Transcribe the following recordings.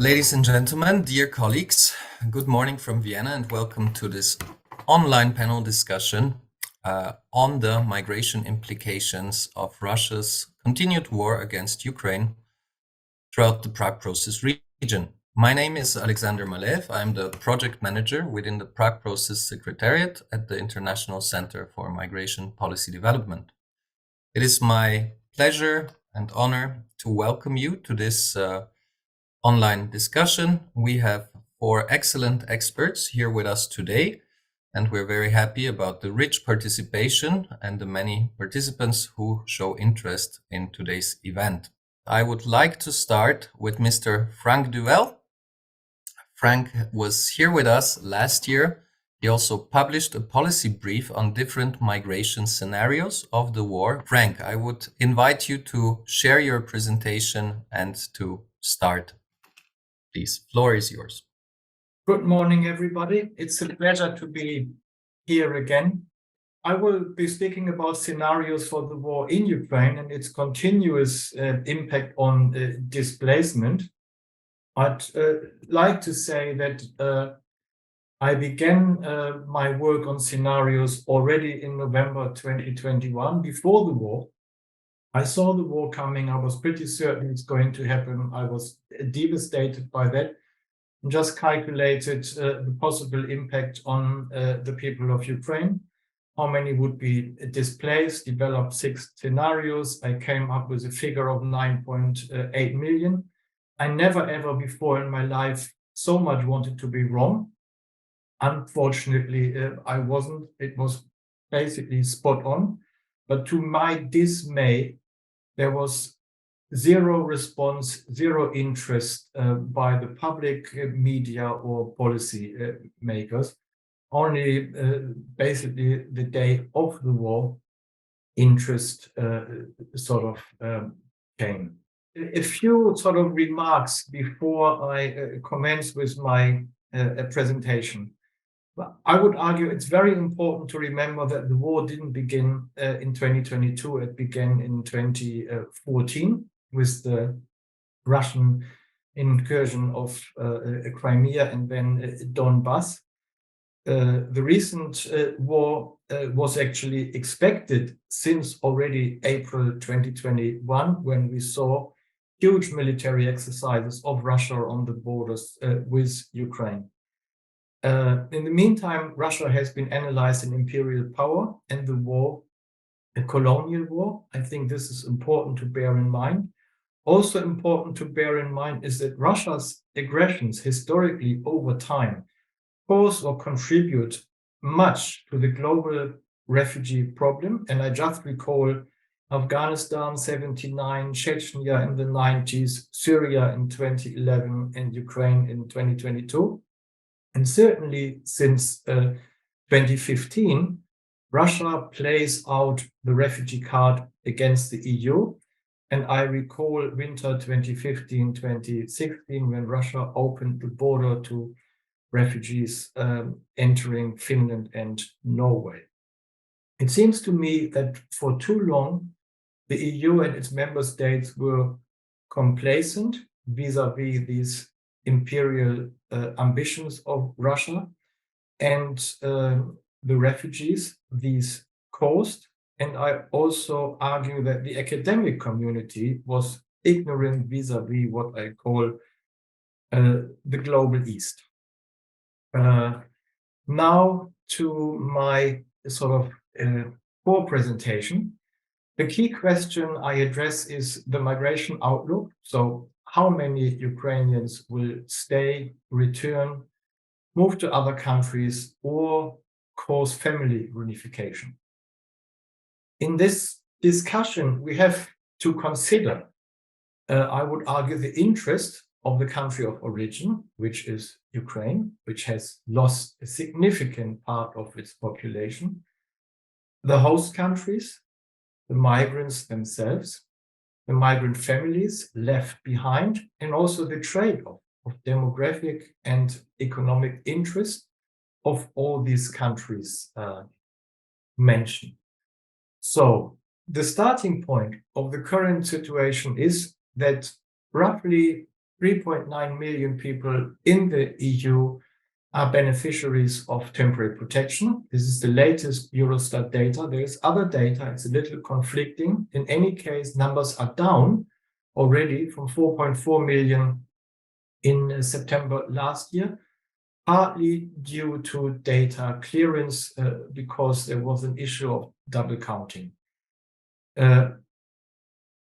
Ladies and gentlemen, dear colleagues, good morning from Vienna and welcome to this online panel discussion on the migration implications of Russia's continued war against Ukraine throughout the Prague Process region. My name is Alexander Malev. I'm the project manager within the Prague Process Secretariat at the International Center for Migration Policy Development. It is my pleasure and honor to welcome you to this online discussion. We have 4 excellent experts here with us today, and we're very happy about the rich participation and the many participants who show interest in today's event. I would like to start with Mr. Franck Düvell. Franck was here with us last year. He also published a policy brief on different migration scenarios of the war. Franck, I would invite you to share your presentation and to start. Please, floor is yours. Good morning, everybody. It's a pleasure to be here again. I will be speaking about scenarios for the war in Ukraine and its continuous impact on displacement. I'd like to say that I began my work on scenarios already in November 2021, before the war. I saw the war coming. I was pretty certain it's going to happen. I was devastated by that and just calculated the possible impact on the people of Ukraine, how many would be displaced, developed 6 scenarios. I came up with a figure of 9.8 million. I never ever before in my life so much wanted to be wrong. Unfortunately, I wasn't. It was basically spot on. But to my dismay, there was zero response, zero interest by the public, media or policy makers. Only basically the day of the war, interest came. A few sort of remarks before I commence with my presentation. I would argue it's very important to remember that the war didn't begin in 2022. It began in 2014 with the Russian incursion of Crimea and then Donbass. The recent war was actually expected since already April 2021, when we saw huge military exercises of Russia on the borders with Ukraine. In the meantime, Russia has been analyzed in imperial power and the war, a colonial war. I think this is important to bear in mind. Also important to bear in mind is that Russia's aggressions historically over time cause or contribute much to the global refugee problem. And I just recall Afghanistan 79, Chechnya in the 90s, Syria in 2011, and Ukraine in 2022. And certainly since 2015, Russia plays out the refugee card against the EU. And I recall winter 2015-2016, when Russia opened the border to refugees entering Finland and Norway. It seems to me that for too long, the EU and its member states were complacent vis-à-vis these imperial ambitions of Russia and the refugees these caused. And I also argue that the academic community was ignorant vis-à-vis what I call the global East. Now to my sort of core presentation. The key question I address is the migration outlook. So how many Ukrainians will stay, return, move to other countries, or cause family reunification? In this discussion, we have to consider, I would argue, the interest of the country of origin, which is Ukraine, which has lost a significant part of its population, the host countries, the migrants themselves, the migrant families left behind, and also the trade-off of demographic and economic interest of all these countries mentioned. So the starting point of the current situation is that roughly 3.9 million people in the EU are beneficiaries of temporary protection. This is the latest Eurostat data. There is other data, it's a little conflicting. In any case, numbers are down already from 4.4 million in September last year, partly due to data clearance because there was an issue of double counting.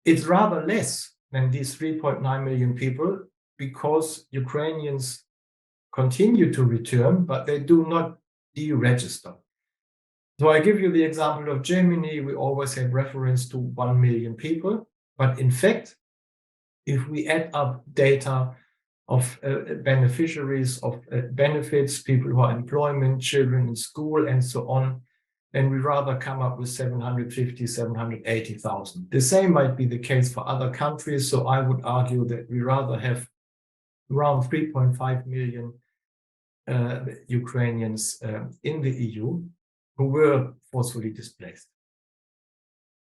It's rather less than these 3.9 million people because Ukrainians continue to return, but they do not deregister. So I give you the example of Germany. We always have reference to 1 million people, but in fact, if we add up data of beneficiaries of benefits, people who are employment, children in school, and so on, then we rather come up with 750, 780,000. The same might be the case for other countries. So I would argue that we rather have around 3.5 million Ukrainians in the EU who were forcefully displaced.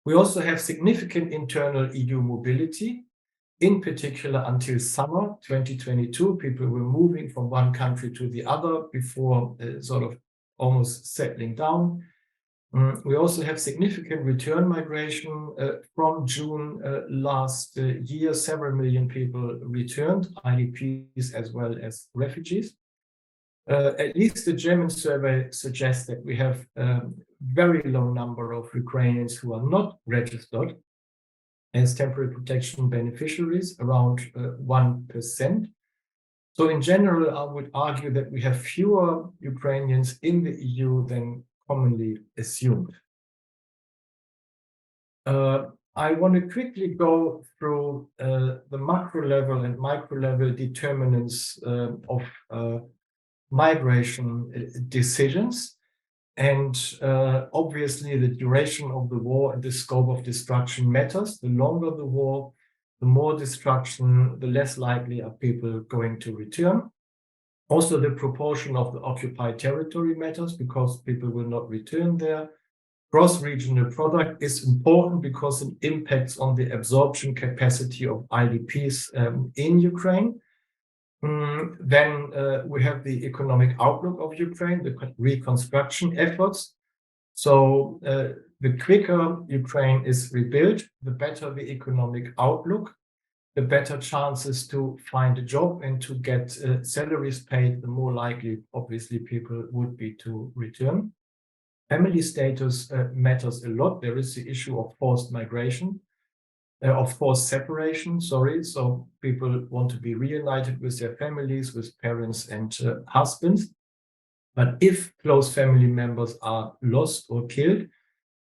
We also have significant internal EU mobility. In particular, until summer 2022, people were moving from one country to the other before sort of almost settling down. We also have significant return migration from June last year. Several million people returned, IDPs as well as refugees. At least the German survey suggests that we have a very low number of Ukrainians who are not registered as temporary protection beneficiaries, around 1%. So in general, I would argue that we have fewer Ukrainians in the EU than commonly assumed. I want to quickly go through the macro level and micro level determinants of migration decisions. And obviously, the duration of the war and the scope of destruction matters. The longer the war, the more destruction, the less likely are people going to return. Also, the proportion of the occupied territory matters because people will not return there. Cross-regional product is important because it impacts on the absorption capacity of IDPs in Ukraine. Then we have the economic outlook of Ukraine, the reconstruction efforts. So the quicker Ukraine is rebuilt, the better the economic outlook, the better chances to find a job and to get salaries paid, the more likely, obviously, people would be to return. Family status matters a lot. There is the issue of forced migration. Of forced separation, so people want to be reunited with their families, with parents and husbands. But if close family members are lost or killed,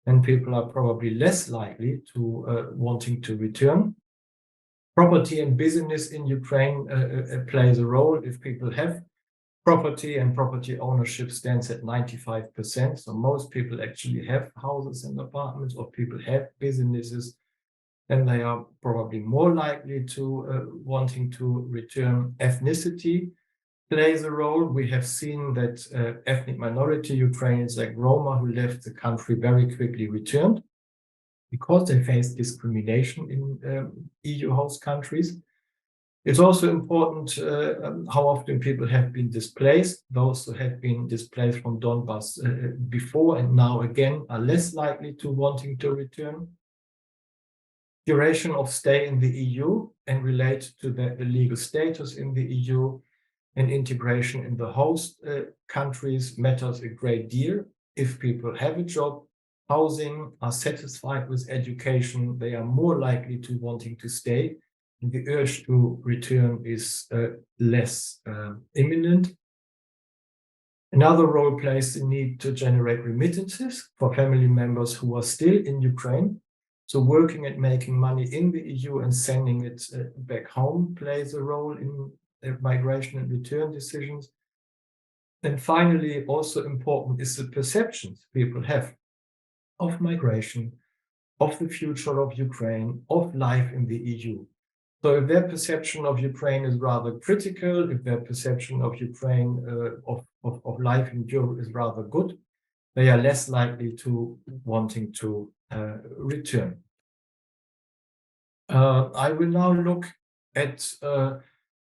then people are probably less likely to wanting to return. Property and business in Ukraine plays a role. If people have property and property ownership stands at 95%, so most people actually have houses and apartments, or people have businesses, then they are probably more likely to wanting to return. Ethnicity plays a role. We have seen that ethnic minority Ukrainians like Roma who left the country very quickly returned because they faced discrimination in EU host countries. It's also important how often people have been displaced. Those who have been displaced from Donbass before and now again are less likely to wanting to return. Duration of stay in the EU and relate to the legal status in the EU, and integration in the host countries matters a great deal. If people have a job, housing, are satisfied with education, they are more likely to wanting to stay, and the urge to return is less imminent. Another role plays the need to generate remittances for family members who are still in Ukraine. So working and making money in the EU and sending it back home plays a role in migration and return decisions. And finally, also important is the perceptions people have of migration, of the future of Ukraine, of life in the EU. So if their perception of Ukraine is rather critical, if their perception of Ukraine, of life in Europe is rather good, they are less likely to wanting to return. I will now look at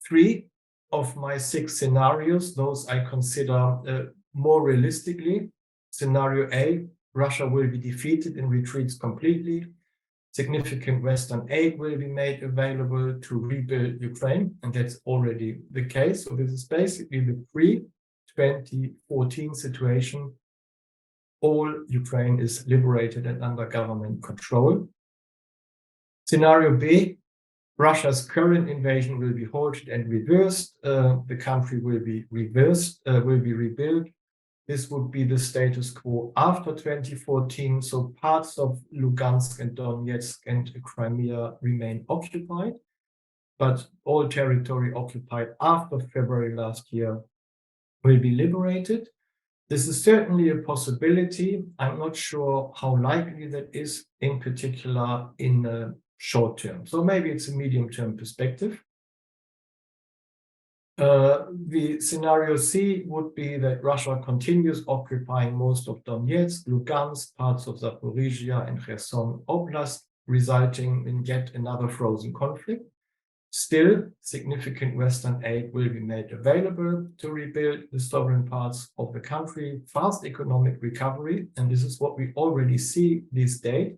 3 of my 6 scenarios, those I consider more realistically. Scenario A, Russia will be defeated and retreats completely. Significant Western aid will be made available to rebuild Ukraine, and that's already the case. So this is basically the pre-2014 situation. All Ukraine is liberated and under government control. Scenario B, Russia's current invasion will be halted and reversed. The country will be rebuilt. This would be the status quo after 2014. So parts of Lugansk and Donetsk and Crimea remain occupied, but all territory occupied after February last year will be liberated. This is certainly a possibility. I'm not sure how likely that is, in particular in the short term. So maybe it's a medium-term perspective. The scenario C would be that Russia continues occupying most of Donetsk, Lugansk, parts of Zaporizhia and Kherson Oblast, resulting in yet another frozen conflict. Still, significant Western aid will be made available to rebuild the sovereign parts of the country, fast economic recovery, and this is what we already see these days.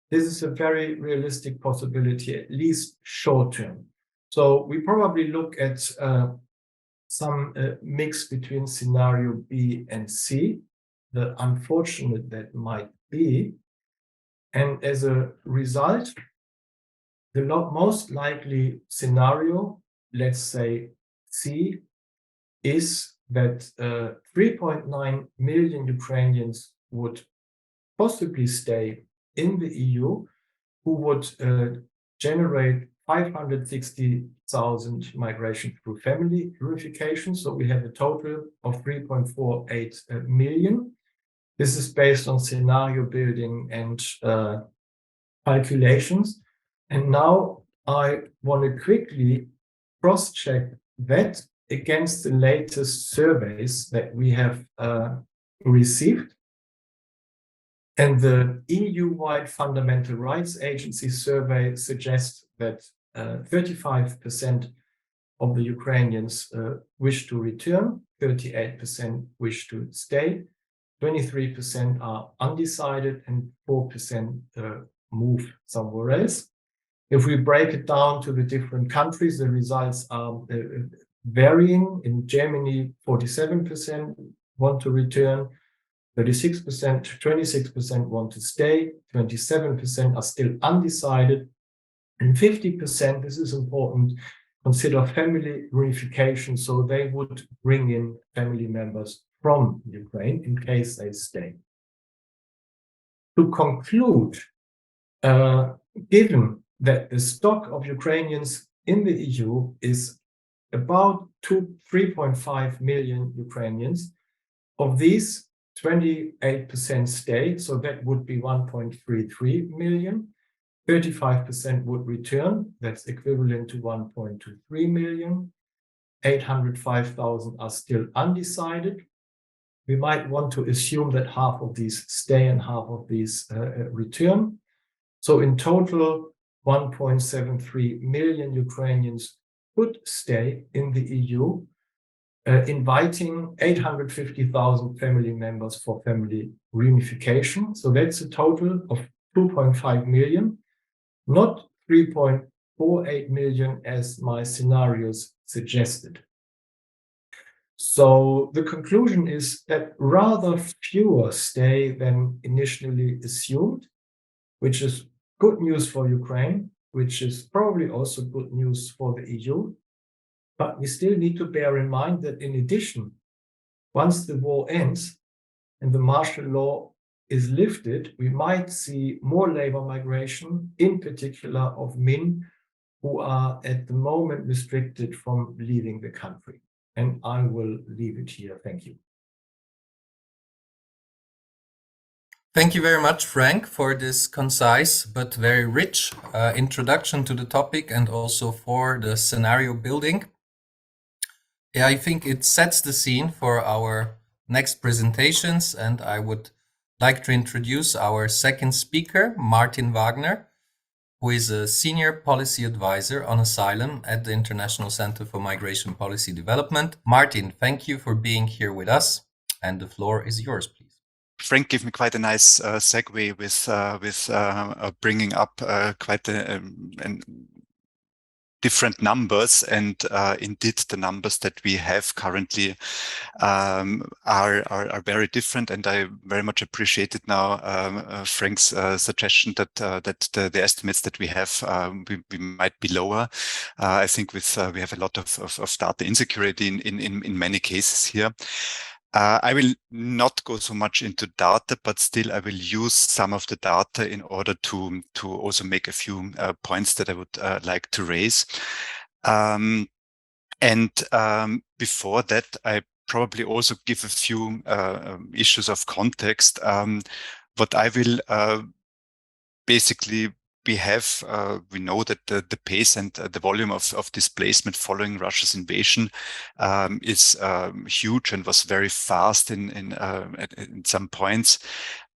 This is a very realistic possibility, at least short term. So we probably look at some mix between scenario B and C, the unfortunate that might be. And as a result, the most likely scenario, let's say C, is that 3.9 million Ukrainians would possibly stay in the EU, who would generate 560,000 migration through family reunification. So we have a total of 3.48 million. This is based on scenario building and calculations. And now I want to quickly cross-check that against the latest surveys that we have received. And the EU-wide Fundamental Rights Agency survey suggests that 35% of the Ukrainians wish to return, 38% wish to stay, 23% are undecided, and 4% move somewhere else. If we break it down to the different countries, the results are varying. In Germany, 47% want to return, 26% want to stay, 27% are still undecided, and 50%, this is important, consider family reunification, so they would bring in family members from Ukraine in case they stay. To conclude, given that the stock of Ukrainians in the EU is about 3.5 million Ukrainians, of these 28% stay, so that would be 1.33 million. 35% would return, that's equivalent to 1.23 million. 805,000 are still undecided. We might want to assume that half of these stay and half of these return. So in total, 1.73 million Ukrainians could stay in the EU, inviting 850,000 family members for family reunification. So that's a total of 2.5 million, not 3.48 million as my scenarios suggested. So the conclusion is that rather fewer stay than initially assumed, which is good news for Ukraine, which is probably also good news for the EU. But we still need to bear in mind that in addition, once the war ends and the martial law is lifted, we might see more labor migration, in particular of men who are at the moment restricted from leaving the country. And I will leave it here. Thank you. Thank you very much, Frank, for this concise but very rich introduction to the topic and also for the scenario building. Yeah, I think it sets the scene for our next presentations, and I would like to introduce our second speaker, Martin Wagner. who is a senior policy advisor on asylum at the International Center for Migration Policy Development. Martin, thank you for being here with us, and the floor is yours, please. Frank gave me quite a nice segue with bringing up quite different numbers, and indeed the numbers that we have currently are very different, and I very much appreciated now Frank's suggestion that the estimates that we have we might be lower. I think with we have a lot of data insecurity in many cases here. I will not go so much into data, but still I will use some of the data in order to also make a few points that I would like to raise. Before that, I probably also give a few issues of context. What I will basically we know that the pace and the volume of displacement following Russia's invasion is huge and was very fast in some points.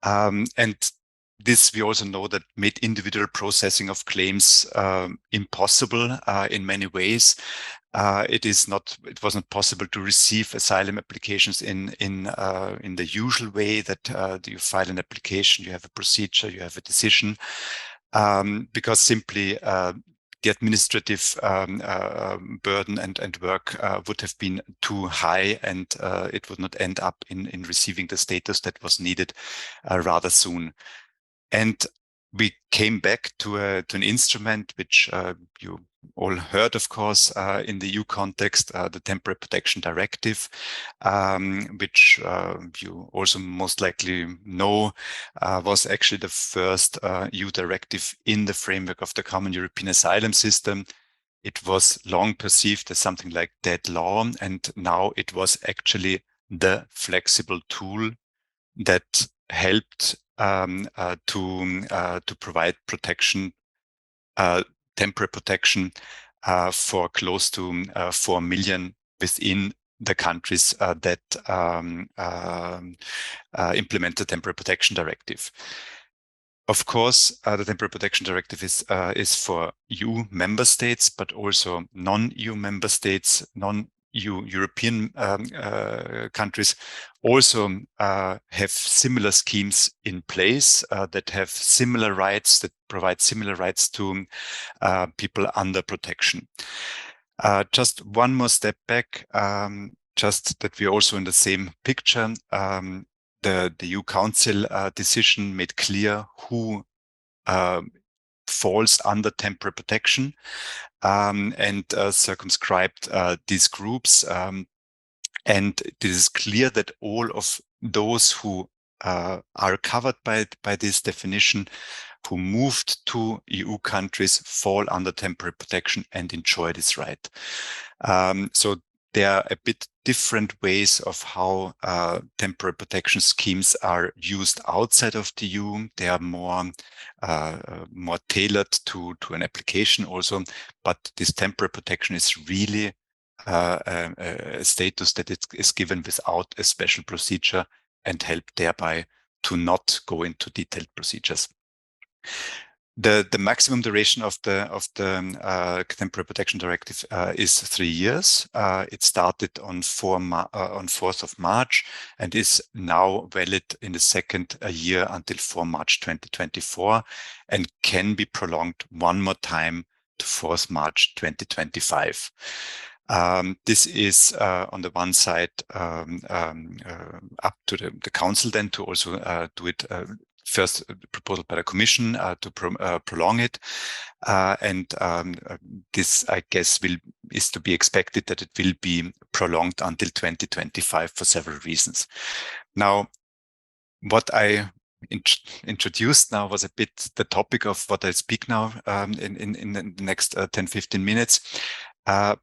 And this we also know that made individual processing of claims impossible in many ways. It was not possible to receive asylum applications in the usual way that you file an application, you have a procedure, you have a decision, because simply the administrative burden and work would have been too high, and it would not end up in receiving the status that was needed rather soon. And we came back to an instrument which you all heard, of course, in the EU context, the Temporary Protection Directive, which you also most likely know was actually the first EU directive in the framework of the Common European Asylum System. It was long perceived as something like dead law, and now it was actually the flexible tool that helped to provide protection, temporary protection for close to 4 million within the countries that implement the Temporary Protection Directive. Of course, the Temporary Protection Directive is for EU member states, but also non-EU member states, non-EU European countries also have similar schemes in place that have similar rights, that provide similar rights to people under protection. Just one more step back, just that we're also in the same picture. The EU Council decision made clear who falls under temporary protection and circumscribed these groups. And it is clear that all of those who are covered by this definition, who moved to EU countries, fall under temporary protection and enjoy this right. So there are a bit different ways of how temporary protection schemes are used outside of the EU. They are more tailored to an application also, but this temporary protection is really a status that it is given without a special procedure and help thereby to not go into detailed procedures. The maximum duration of the Temporary Protection Directive is 3 years. It started on 4th of March and is now valid in the second year until 4 March 2024, and can be prolonged one more time to 4th March 2025. This is on the one side up to the Council then to also do it. First proposal by the Commission to prolong it, and this, I guess, is to be expected that it will be prolonged until 2025 for several reasons. Now, what I introduced now was a bit the topic of what I speak now in the next 10-15 minutes,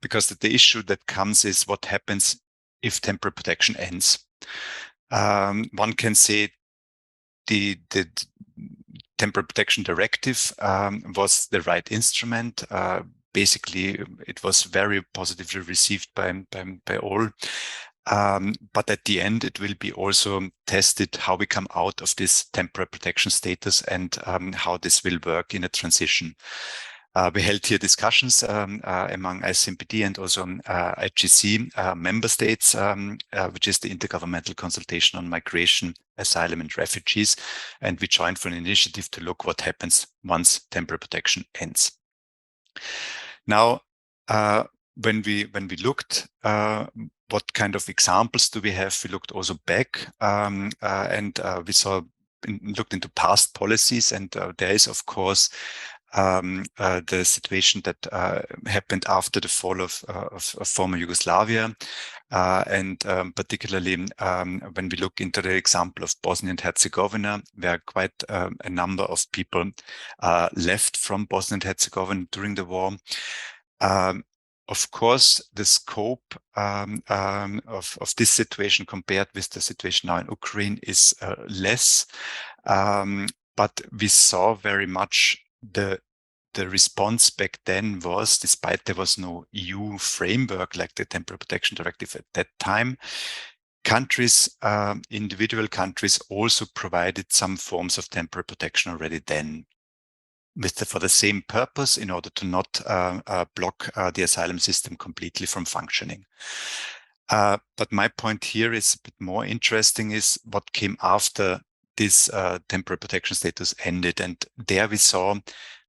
because the issue that comes is what happens if temporary protection ends. One can say the Temporary Protection Directive was the right instrument. Basically, it was very positively received by all. But at the end, it will be also tested how we come out of this temporary protection status and how this will work in a transition. We held here discussions among ICMPD and also IGC member states, which is the Intergovernmental Consultation on Migration, Asylum and Refugees. And we joined for an initiative to look what happens once temporary protection ends. Now, when we looked, what kind of examples do we have? We looked also back, and we looked into past policies, and there is, of course, the situation that happened after the fall of former Yugoslavia, and particularly when we look into the example of Bosnia and Herzegovina, where quite a number of people left from Bosnia and Herzegovina during the war. Of course, the scope of this situation compared with the situation now in Ukraine is less, but we saw very much the response back then was, despite there was no EU framework like the Temporary Protection Directive at that time, countries, individual countries also provided some forms of temporary protection already then, for the same purpose, in order to not block the asylum system completely from functioning. But my point here is a bit more interesting, is what came after this temporary protection status ended. And there we saw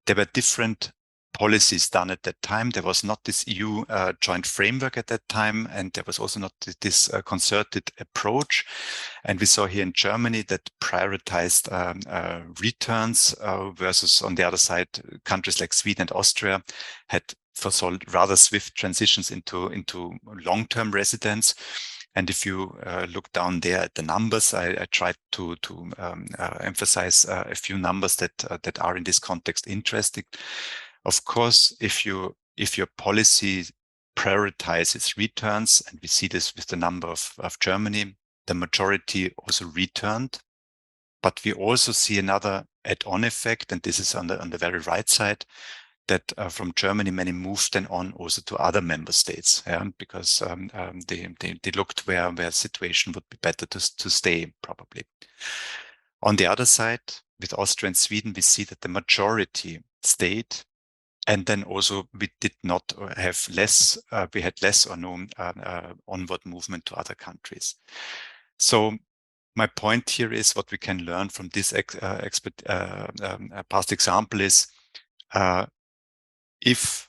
there were different policies done at that time. There was not this EU joint framework at that time, and there was also not this concerted approach. And we saw here in Germany that prioritized returns versus, on the other side, countries like Sweden and Austria had foresaw rather swift transitions into long-term residence. And if you look down there at the numbers, I tried to emphasize a few numbers that are in this context interesting. Of course, if your policy prioritizes returns, and we see this with the number of Germany, the majority also returned. But we also see another add-on effect, and this is on the very right side, that from Germany, many moved then on also to other member states, because they looked where situation would be better to stay, probably. On the other side, with Austria and Sweden, we see that the majority stayed, and then also we did not have less, we had less or no onward movement to other countries. So my point here is what we can learn from this past example is, if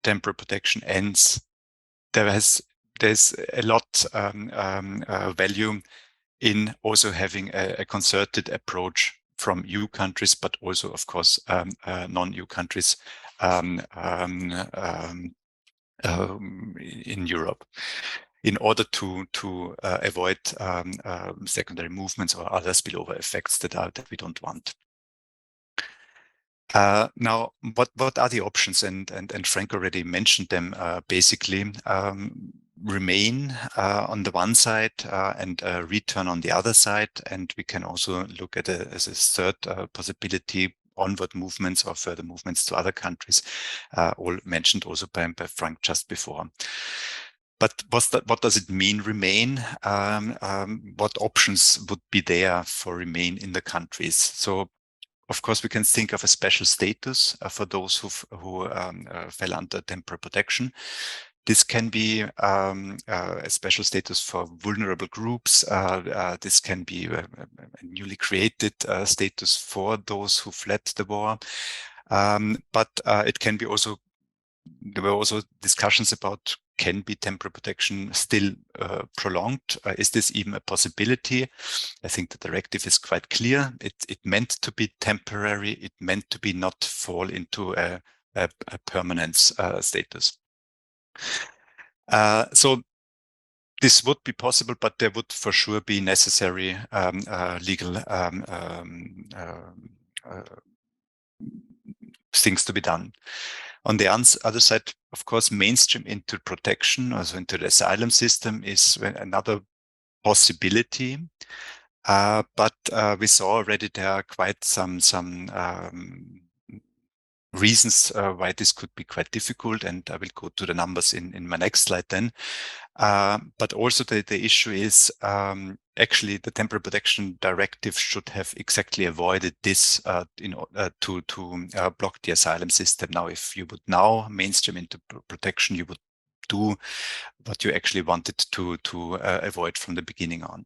temporary protection ends, there's a lot value in also having a concerted approach from EU countries, but also, of course, non-EU countries in Europe, in order to avoid secondary movements or other spillover effects that we don't want. Now, what are the options? And Franck already mentioned them. Basically, remain on the one side and return on the other side. And we can also look at as a third possibility, onward movements or further movements to other countries, all mentioned also by Franck just before. But what does it mean, remain? What options would be there for remain in the countries? So, of course, we can think of a special status for those who fell under temporary protection. This can be a special status for vulnerable groups. This can be a newly created status for those who fled the war. But it can be also, there were also discussions about, can be temporary protection still prolonged? Is this even a possibility? I think the directive is quite clear. It meant to be temporary. It meant to be not fall into a permanent status. So this would be possible, but there would for sure be necessary legal things to be done. On the other side, of course, mainstream into protection, also into the asylum system, is another possibility. But we saw already there are quite some reasons why this could be quite difficult, and I will go to the numbers in my next slide then. But also the issue is actually the Temporary Protection Directive should have exactly avoided this to block the asylum system. Now, if you would now mainstream into protection, you would do what you actually wanted to avoid from the beginning on.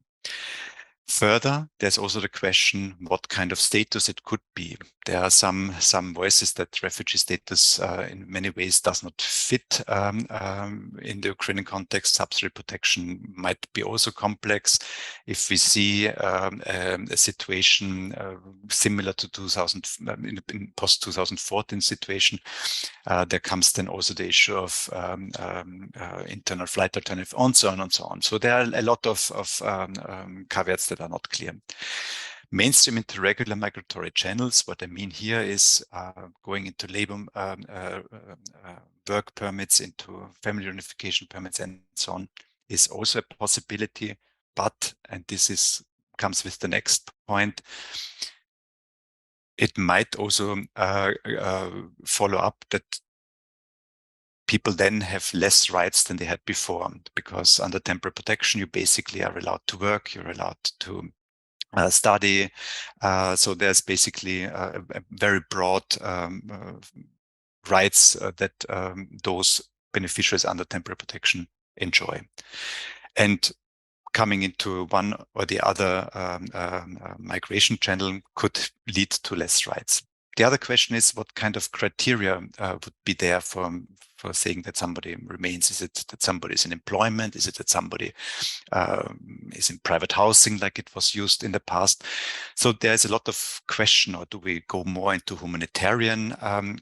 Further, there's also the question what kind of status it could be. There are some voices that refugee status in many ways does not fit in the Ukrainian context. Subsidiary protection might be also complex. If we see a situation similar to in post-2014 situation, there comes then also the issue of internal flight alternative and so on and so on. So there are a lot of caveats that are not clear. Mainstream into regular migratory channels. What I mean here is going into labor work permits, into family reunification permits, and so on, is also a possibility. But, and this comes with the next point, it might also follow up that people then have less rights than they had before, because under temporary protection, you basically are allowed to work, you're allowed to study. So there's basically a very broad rights that those beneficiaries under temporary protection enjoy. And coming into one or the other migration channel could lead to less rights. The other question is what kind of criteria would be there for saying that somebody remains? Is it that somebody is in employment? Is it that somebody is in private housing like it was used in the past? So there's a lot of question, or do we go more into humanitarian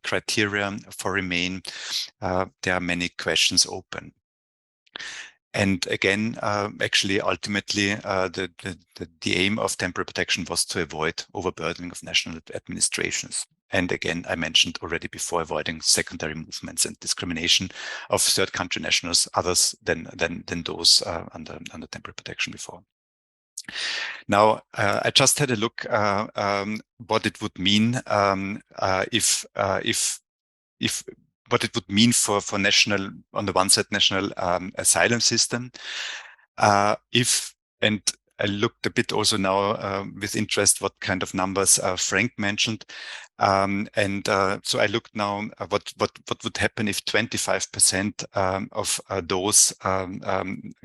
criteria for remain? There are many questions open. And again, actually, ultimately, the aim of temporary protection was to avoid overburdening of national administrations. And again, I mentioned already before, avoiding secondary movements and discrimination of third country nationals, others than those under temporary protection before. Now, I just had a look what it would mean if what it would mean for national, on the one side, national asylum system. And I looked a bit also now with interest what kind of numbers Franck mentioned. So I looked now what would happen if 25% of those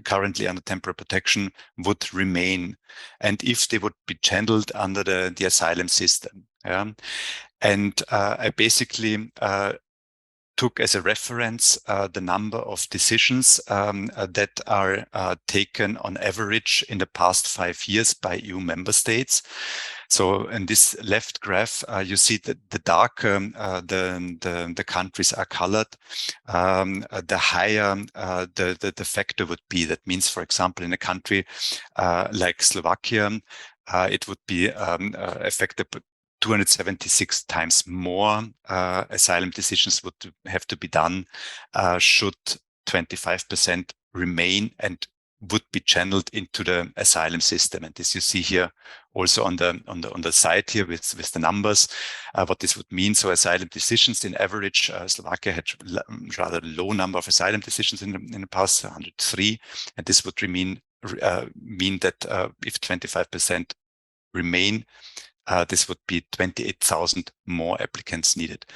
currently under temporary protection would remain, and if they would be channeled under the asylum system. Yeah? And I basically took as a reference the number of decisions that are taken on average in the past 5 years by EU member states. So in this left graph, you see that the darker the countries are colored, the higher the factor would be. That means, for example, in a country like Slovakia, it would be affected 276 times more asylum decisions would have to be done should 25% remain and would be channeled into the asylum system. And this you see here also on the side here with the numbers, what this would mean. So asylum decisions in average, Slovakia had rather low number of asylum decisions in the past, 103, and this would mean that if 25% remain, this would be 28,000 more applicants needed,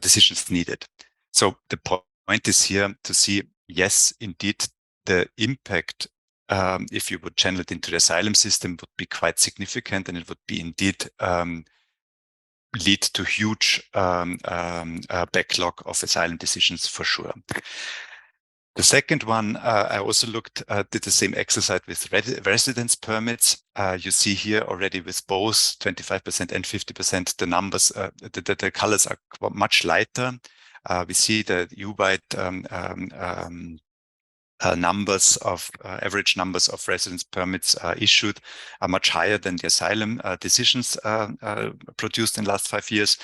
decisions needed. So the point is here to see, yes, indeed, the impact, if you would channel it into the asylum system, would be quite significant, and it would be indeed lead to huge backlog of asylum decisions for sure. The second one, I also did the same exercise with residence permits. You see here already with both 25% and 50%, the numbers, the colors are much lighter. We see the EU-wide numbers of average numbers of residence permits issued are much higher than the asylum decisions produced in the last 5 years.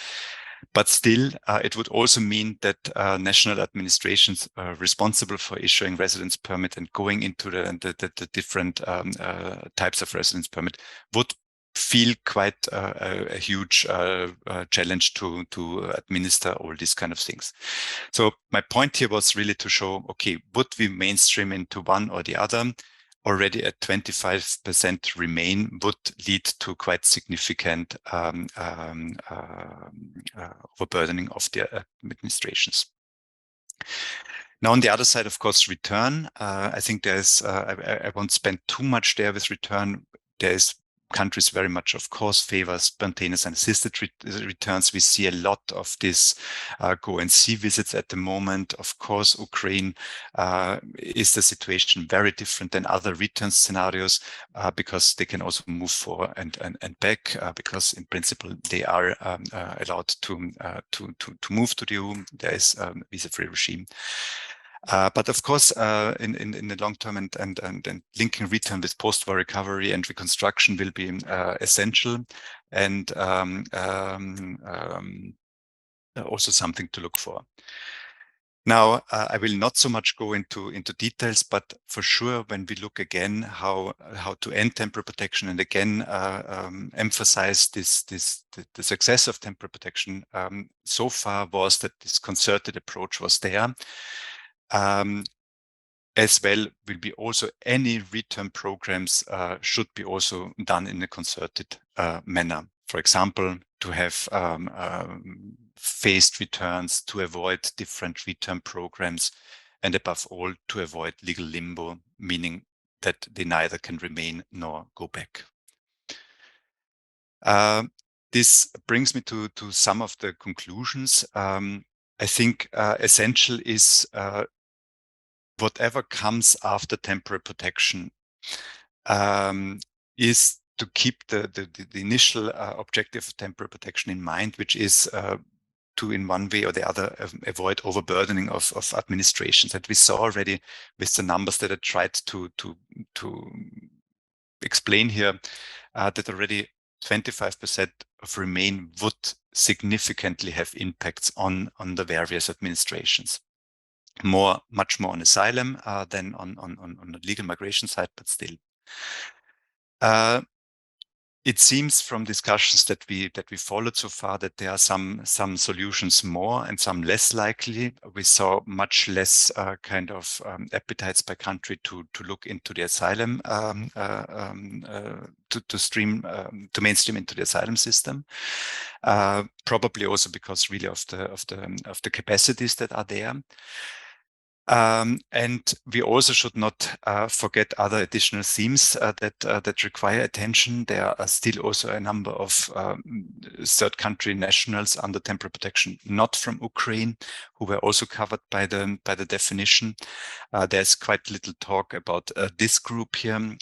But still, it would also mean that national administrations responsible for issuing residence permit and going into the different types of residence permit would feel quite a huge challenge to administer all these kind of things. So my point here was really to show, okay, would we mainstream into one or the other? Already at 25% remain would lead to quite significant overburdening of the administrations. Now, on the other side, of course, return. I think there's, I won't spend too much there with return. There's countries very much, of course, favor spontaneous and assisted returns. We see a lot of this go and see visits at the moment. Of course, Ukraine is the situation very different than other return scenarios because they can also move forward and back because in principle they are allowed to move to the EU. There is a visa-free regime. But of course, in the long term and linking return with post-war recovery and reconstruction will be essential and also something to look for. Now, I will not so much go into details, but for sure, when we look again how to end temporary protection and again emphasize the success of temporary protection so far was that this concerted approach was there. As well will be also any return programs should be also done in a concerted manner. For example, to have phased returns to avoid different return programs, and above all, to avoid legal limbo, meaning that they neither can remain nor go back. This brings me to some of the conclusions. I think essential is whatever comes after temporary protection is to keep the initial objective of temporary protection in mind, which is to, in one way or the other, avoid overburdening of administrations. That we saw already with the numbers that I tried to explain here, that already 25% of remain would significantly have impacts on the various administrations. Much more on asylum than on the legal migration side, but still. It seems from discussions that we followed so far that there are some solutions more and some less likely. We saw much less kind of appetites by country to look into the asylum to mainstream into the asylum system. Probably also because really of the capacities that are there. And we also should not forget other additional themes that require attention. There are still also a number of third country nationals under temporary protection, not from Ukraine, who were also covered by the definition. There's quite little talk about this group here,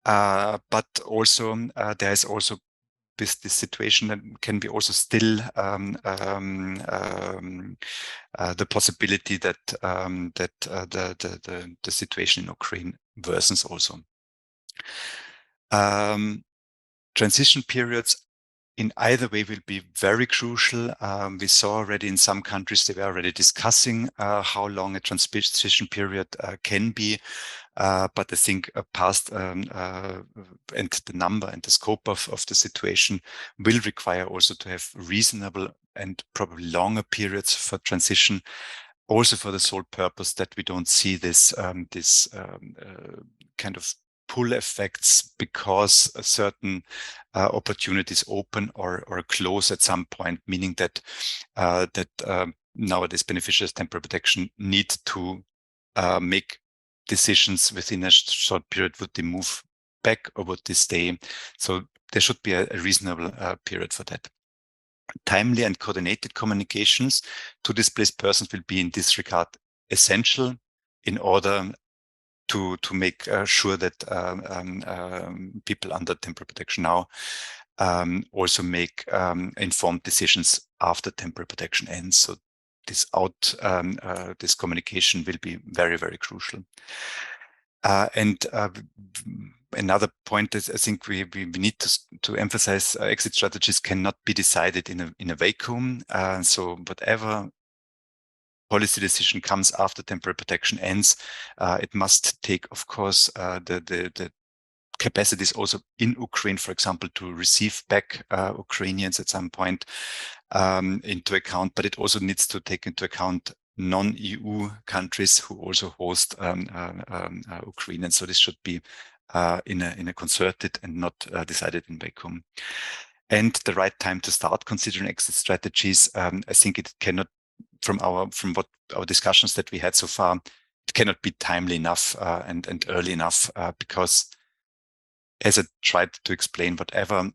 but also there is also this situation that can be also still the possibility that the situation in Ukraine worsens also. Transition periods in either way will be very crucial. We saw already in some countries they were already discussing how long a transition period can be. But I think past and the number and the scope of the situation will require also to have reasonable and probably longer periods for transition, also for the sole purpose that we don't see this kind of pull effects because certain opportunities open or close at some point, meaning that nowadays beneficiaries of temporary protection need to make decisions within a short period. Would they move back or would they stay? So there should be a reasonable period for that. Timely and coordinated communications to displaced persons will be in this regard essential in order to make sure that people under temporary protection now also make informed decisions after temporary protection ends. So this communication will be very, very crucial. And another point is I think we need to emphasize exit strategies cannot be decided in a vacuum. So whatever policy decision comes after temporary protection ends, it must take, of course, the capacities also in Ukraine, for example, to receive back Ukrainians at some point into account, but it also needs to take into account non-EU countries who also host Ukrainians. So this should be in a concerted and not decided in vacuum. And the right time to start considering exit strategies, I think it cannot, from what our discussions that we had so far, it cannot be timely enough and early enough because, as I tried to explain, whatever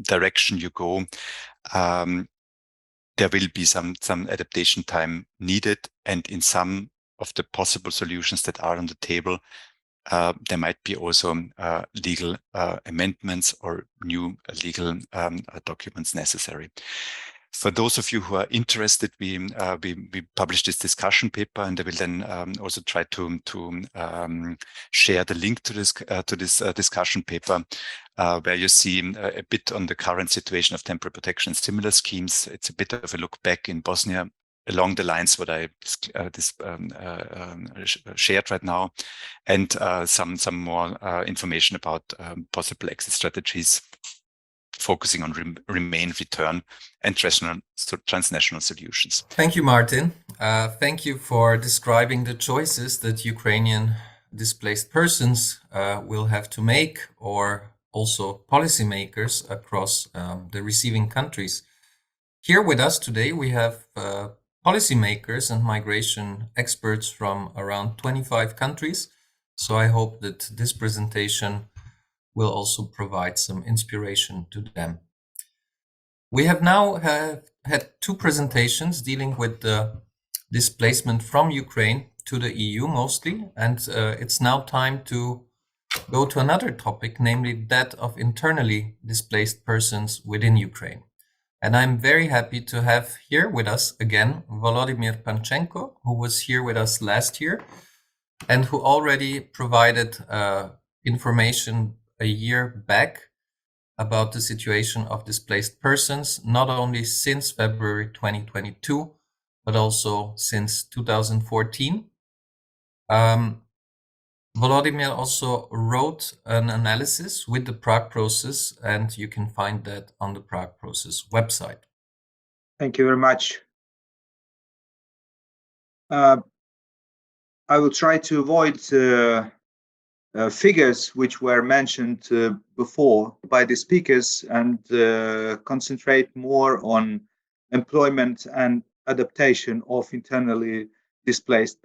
direction you go, there will be some adaptation time needed, and in some of the possible solutions that are on the table, there might be also legal amendments or new legal documents necessary. For those of you who are interested, we published this discussion paper, and I will then also try to share the link to this discussion paper, where you see a bit on the current situation of temporary protection and stimulus schemes. It's a bit of a look back in Bosnia along the lines what I shared right now, and some more information about possible exit strategies, focusing on remain, return, and transnational solutions. Thank you, Martin. Thank you for describing the choices that Ukrainian displaced persons will have to make, or also policymakers across the receiving countries. Here with us today, we have policymakers and migration experts from around 25 countries. So I hope that this presentation will also provide some inspiration to them. We have now had two presentations dealing with the displacement from Ukraine to the EU mostly, and it's now time to go to another topic, namely that of internally displaced persons within Ukraine. And I'm very happy to have here with us again Volodymyr Panchenko, who was here with us last year and who already provided information a year back about the situation of displaced persons, not only since February 2022, but also since 2014. Volodymyr also wrote an analysis with the Prague Process, and you can find that on the Prague Process website. Thank you very much. I will try to avoid figures which were mentioned before by the speakers and concentrate more on employment and adaptation of internally displaced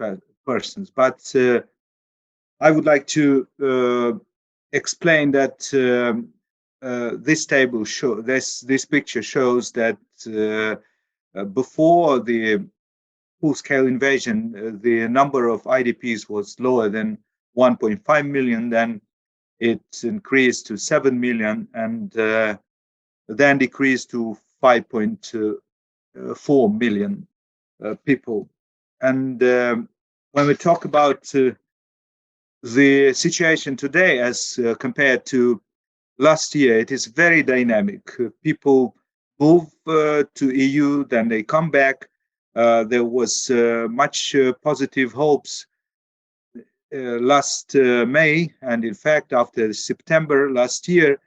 persons. But I would like to explain that this table this picture shows that before the full-scale invasion, the number of IDPs was lower than 1.5 million, then it increased to 7 million, and then decreased to 5.4 million people. And when we talk about the situation today as compared to last year, it is very dynamic. People move to EU, then they come back. There was much positive hopes last May, and in fact after September last year,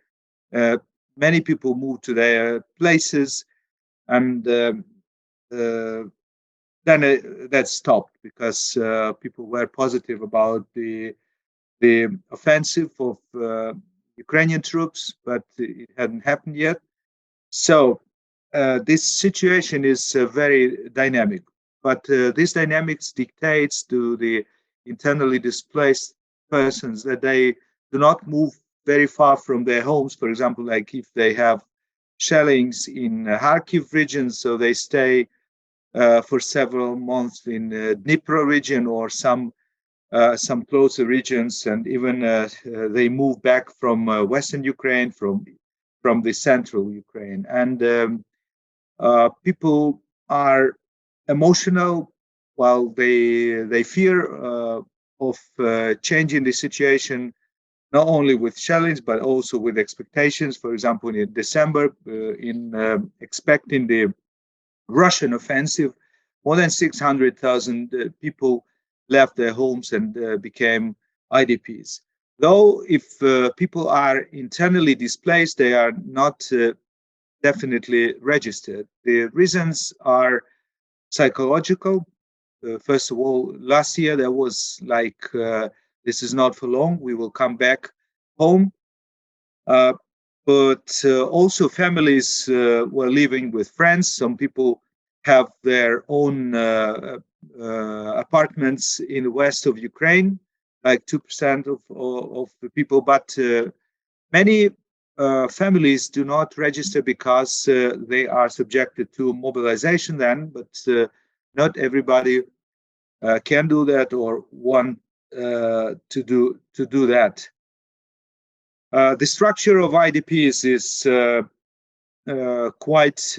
many people moved to their places, and then that stopped because people were positive about the offensive of Ukrainian troops, but it hadn't happened yet. So this situation is very dynamic, but this dynamics dictates to the internally displaced persons that they do not move very far from their homes. For example, like if they have shellings in Kharkiv region, so they stay for several months in Dnipro region or some closer regions, and even they move back from Western Ukraine, from the central Ukraine. And people are emotional while they fear of changing the situation, not only with challenge but also with expectations. For example, in December, in expecting the Russian offensive, more than 600,000 people left their homes and became IDPs. Though if people are internally displaced, they are not definitely registered. The reasons are psychological. First of all, last year there was like, this is not for long, we will come back home. But also families were living with friends. Some people have their own apartments in the west of Ukraine, like 2% of the people. But many families do not register because they are subjected to mobilization then, but not everybody can do that or want to do that. The structure of IDPs is quite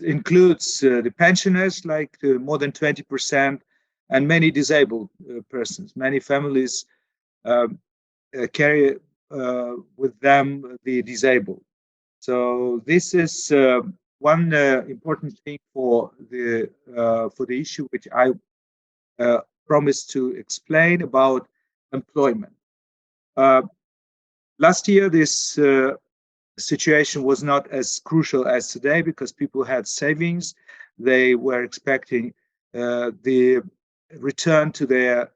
includes the pensioners, like more than 20%, and many disabled persons. Many families carry with them the disabled. So this is one important thing for the issue which I promised to explain about employment. Last year, this situation was not as crucial as today because people had savings. They were expecting the return to their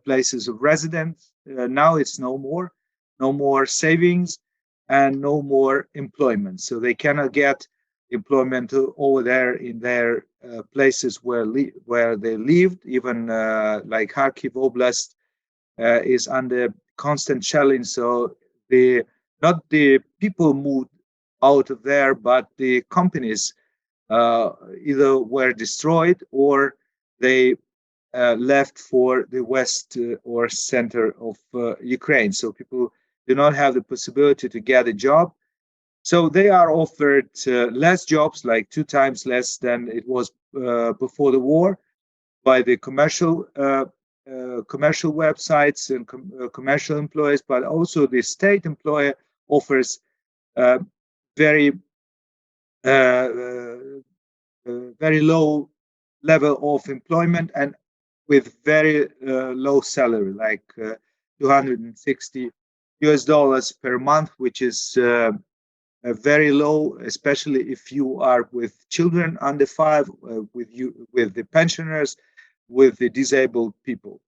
places of residence. Now it's no more savings and no more employment. So they cannot get employment over there in their places where they lived. Even like Kharkiv Oblast is under constant shelling. So not the people moved out of there, but the companies either were destroyed or they left for the west or center of Ukraine. So people do not have the possibility to get a job. So they are offered less jobs, like 2 times less than it was before the war, by the commercial websites and commercial employers, but also the state employer offers very low level of employment and with very low salary, like $260 per month, which is very low, especially if you are with children under 5, with the pensioners, with the disabled people.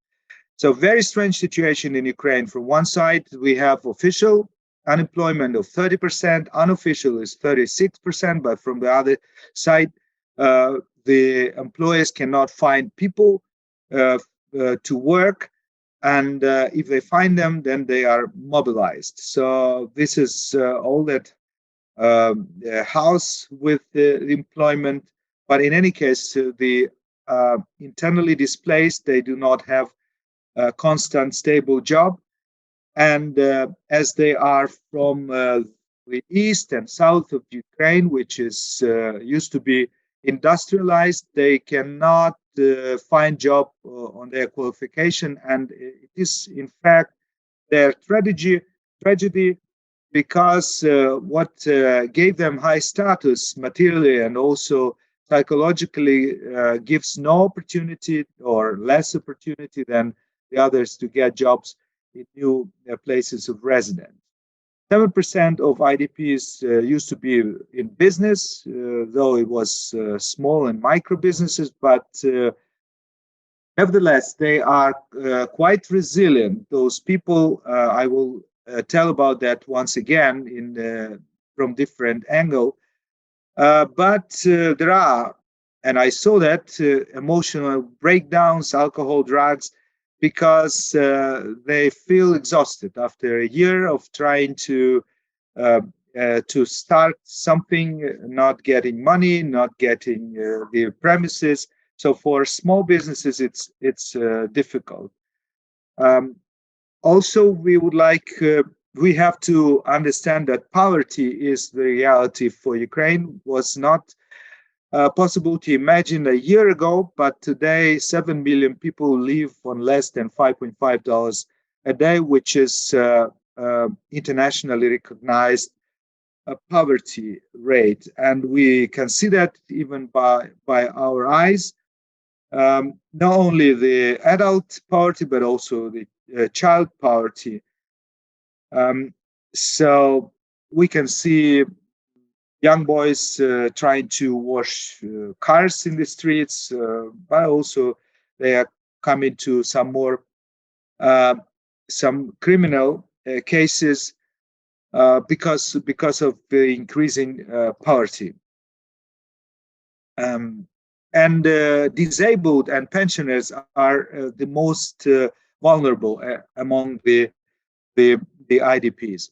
So very strange situation in Ukraine. From one side, we have official unemployment of 30%, unofficial is 36%, but from the other side, the employers cannot find people to work, and if they find them, then they are mobilized. So this is all that house with the employment. But in any case, the internally displaced, they do not have a constant, stable job. And as they are from the east and south of Ukraine, which is used to be industrialized, they cannot find job on their qualification. And it is, in fact, their tragedy, because what gave them high status materially and also psychologically gives no opportunity or less opportunity than the others to get jobs in new places of residence. 7% of IDPs used to be in business, though it was small and micro businesses, but nevertheless, they are quite resilient. Those people, I will tell about that once again from different angle. But there are, and I saw that, emotional breakdowns, alcohol, drugs, because they feel exhausted after a year of trying to start something, not getting money, not getting the premises. So for small businesses, it's difficult. Also, we have to understand that poverty is the reality for Ukraine. Was not possible to imagine a year ago, but today 7 million people live on less than $5.5 a day, which is internationally recognized poverty rate. And we can see that even by our eyes. not only the adult poverty, but also the child poverty. So we can see young boys trying to wash cars in the streets, but also they are coming to some more some criminal cases because of the increasing poverty. And disabled and pensioners are the most vulnerable among the IDPs.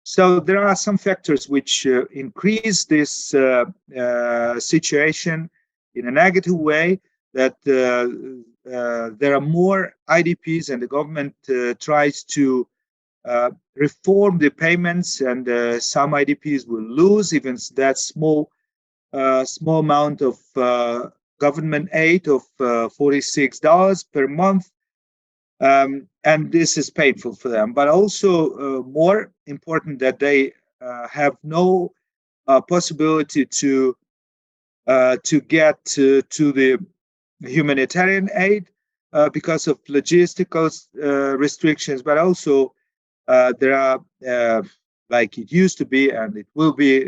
So there are some factors which increase this situation in a negative way, that there are more IDPs and the government tries to reform the payments, and some IDPs will lose even that small amount of government aid of $46 per month. And this is painful for them, but also more important that they have no possibility to get to the humanitarian aid because of logistical restrictions, but also there are, like it used to be, and it will be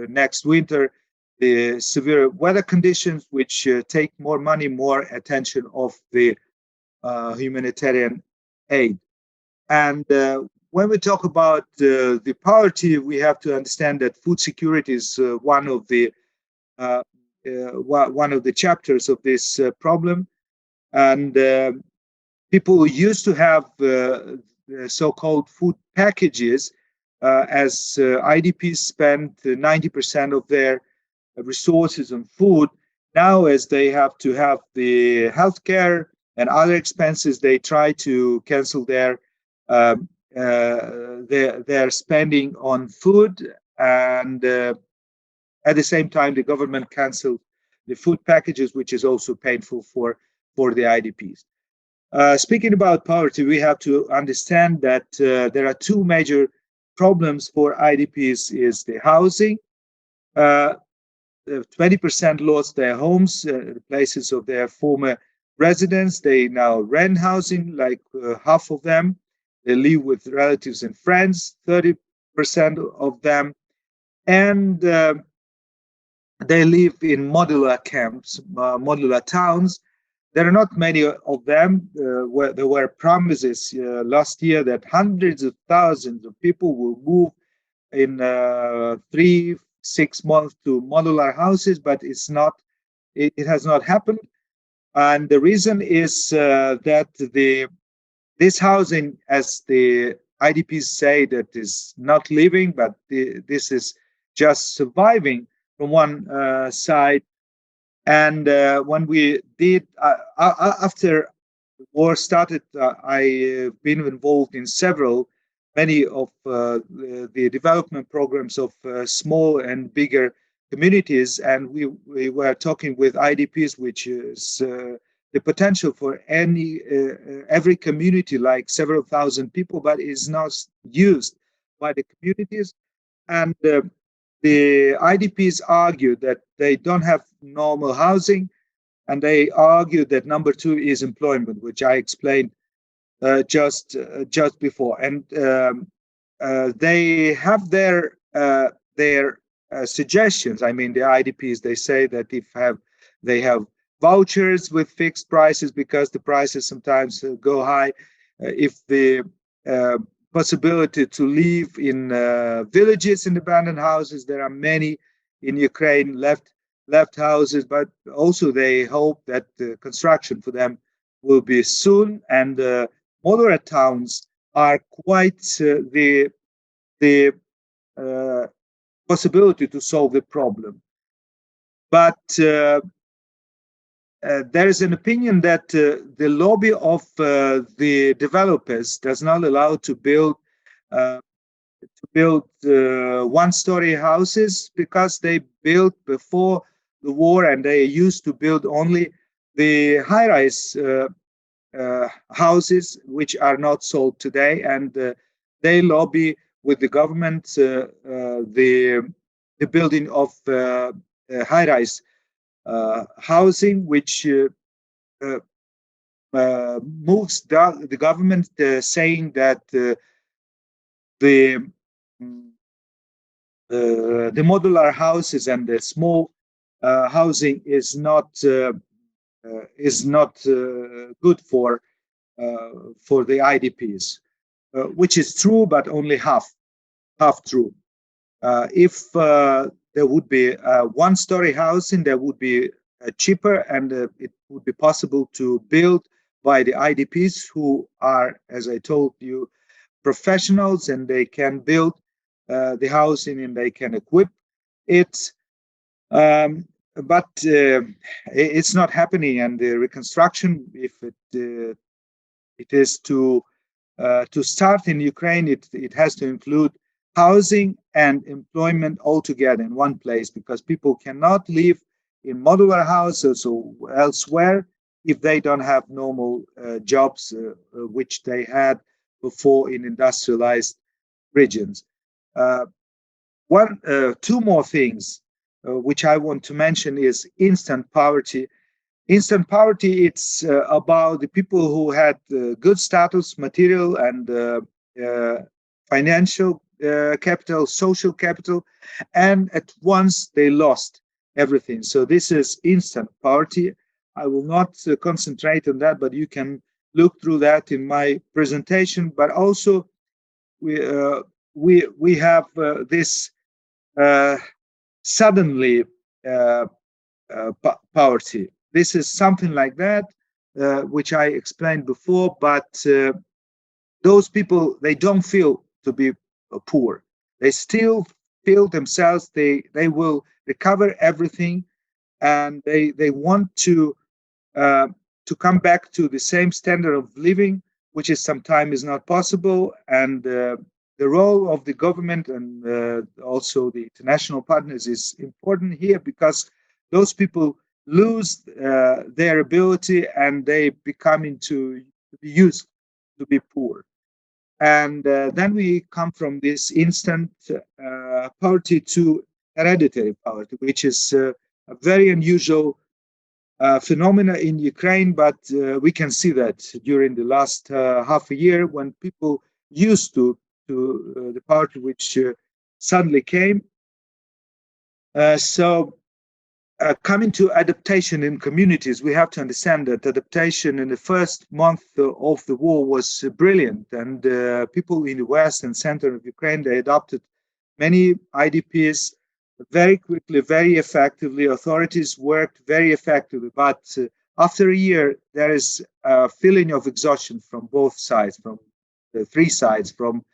next winter, the severe weather conditions, which take more money, more attention of the humanitarian aid. And when we talk about the poverty, we have to understand that food security is one of the chapters of this problem. And people used to have so-called food packages, as IDPs spend 90% of their resources on food. Now, as they have to have the healthcare and other expenses, they try to cancel their spending on food, and at the same time, the government canceled the food packages, which is also painful for the IDPs. Speaking about poverty, we have to understand that there are two major problems for IDPs: is the housing. 20% lost their homes, the places of their former residence. They now rent housing, like half of them. They live with relatives and friends, 30% of them. And they live in modular camps, modular towns. There are not many of them. Where there were promises last year that hundreds of thousands of people will move in 3-6 months to modular houses, but it has not happened. And the reason is that this housing, as the IDPs say, that is not living, but this is just surviving from one side. And when we did, after the war started, I've been involved in many of the development programs of small and bigger communities, and we were talking with IDPs, which is the potential for every community, like several thousand people, but is not used by the communities. And the IDPs argue that they don't have normal housing, and they argue that number two is employment, which I explained just before. And they have their suggestions. I mean, the IDPs, they say that they have vouchers with fixed prices because the prices sometimes go high. If the possibility to live in villages in abandoned houses, there are many in Ukraine left houses, but also they hope that the construction for them will be soon. And moderate towns are quite the possibility to solve the problem. But there is an opinion that the lobby of the developers does not allow to build one-story houses, because they built before the war, and they used to build only the high-rise houses, which are not sold today, and they lobby with the government the building of high-rise housing, which moves the government saying that the modular houses and the small housing is not good for the IDPs, which is true, but only half true. If there would be a one-story housing, there would be cheaper, and it would be possible to build by the IDPs who are, as I told you, professionals, and they can build the housing and they can equip it. But it's not happening, and the reconstruction, if it is to start in Ukraine, it has to include housing and employment all together in one place, because people cannot live in modular houses or elsewhere if they don't have normal jobs which they had before in industrialized regions. Two more things which I want to mention is instant poverty. Instant poverty, it's about the people who had good status, material and financial capital, social capital, and at once they lost everything. So this is instant poverty. I will not concentrate on that, but you can look through that in my presentation. But also we have this suddenly poverty. This is something like that, which I explained before, but those people, they don't feel to be poor. They still feel themselves, they will recover everything, and they want to come back to the same standard of living, which is sometimes is not possible. And the role of the government and also the international partners is important here, because those people lose their ability and they become to be used to be poor. And then we come from this instant poverty to hereditary poverty, which is a very unusual phenomena in Ukraine, but we can see that during the last half a year, when people used to the poverty which suddenly came. Coming to adaptation in communities, we have to understand that adaptation in the first month of the war was brilliant, and people in the west and center of Ukraine, they adopted many IDPs very quickly, very effectively. Authorities worked very effectively, but after a year, there is a feeling of exhaustion from both sides, from the three sides, from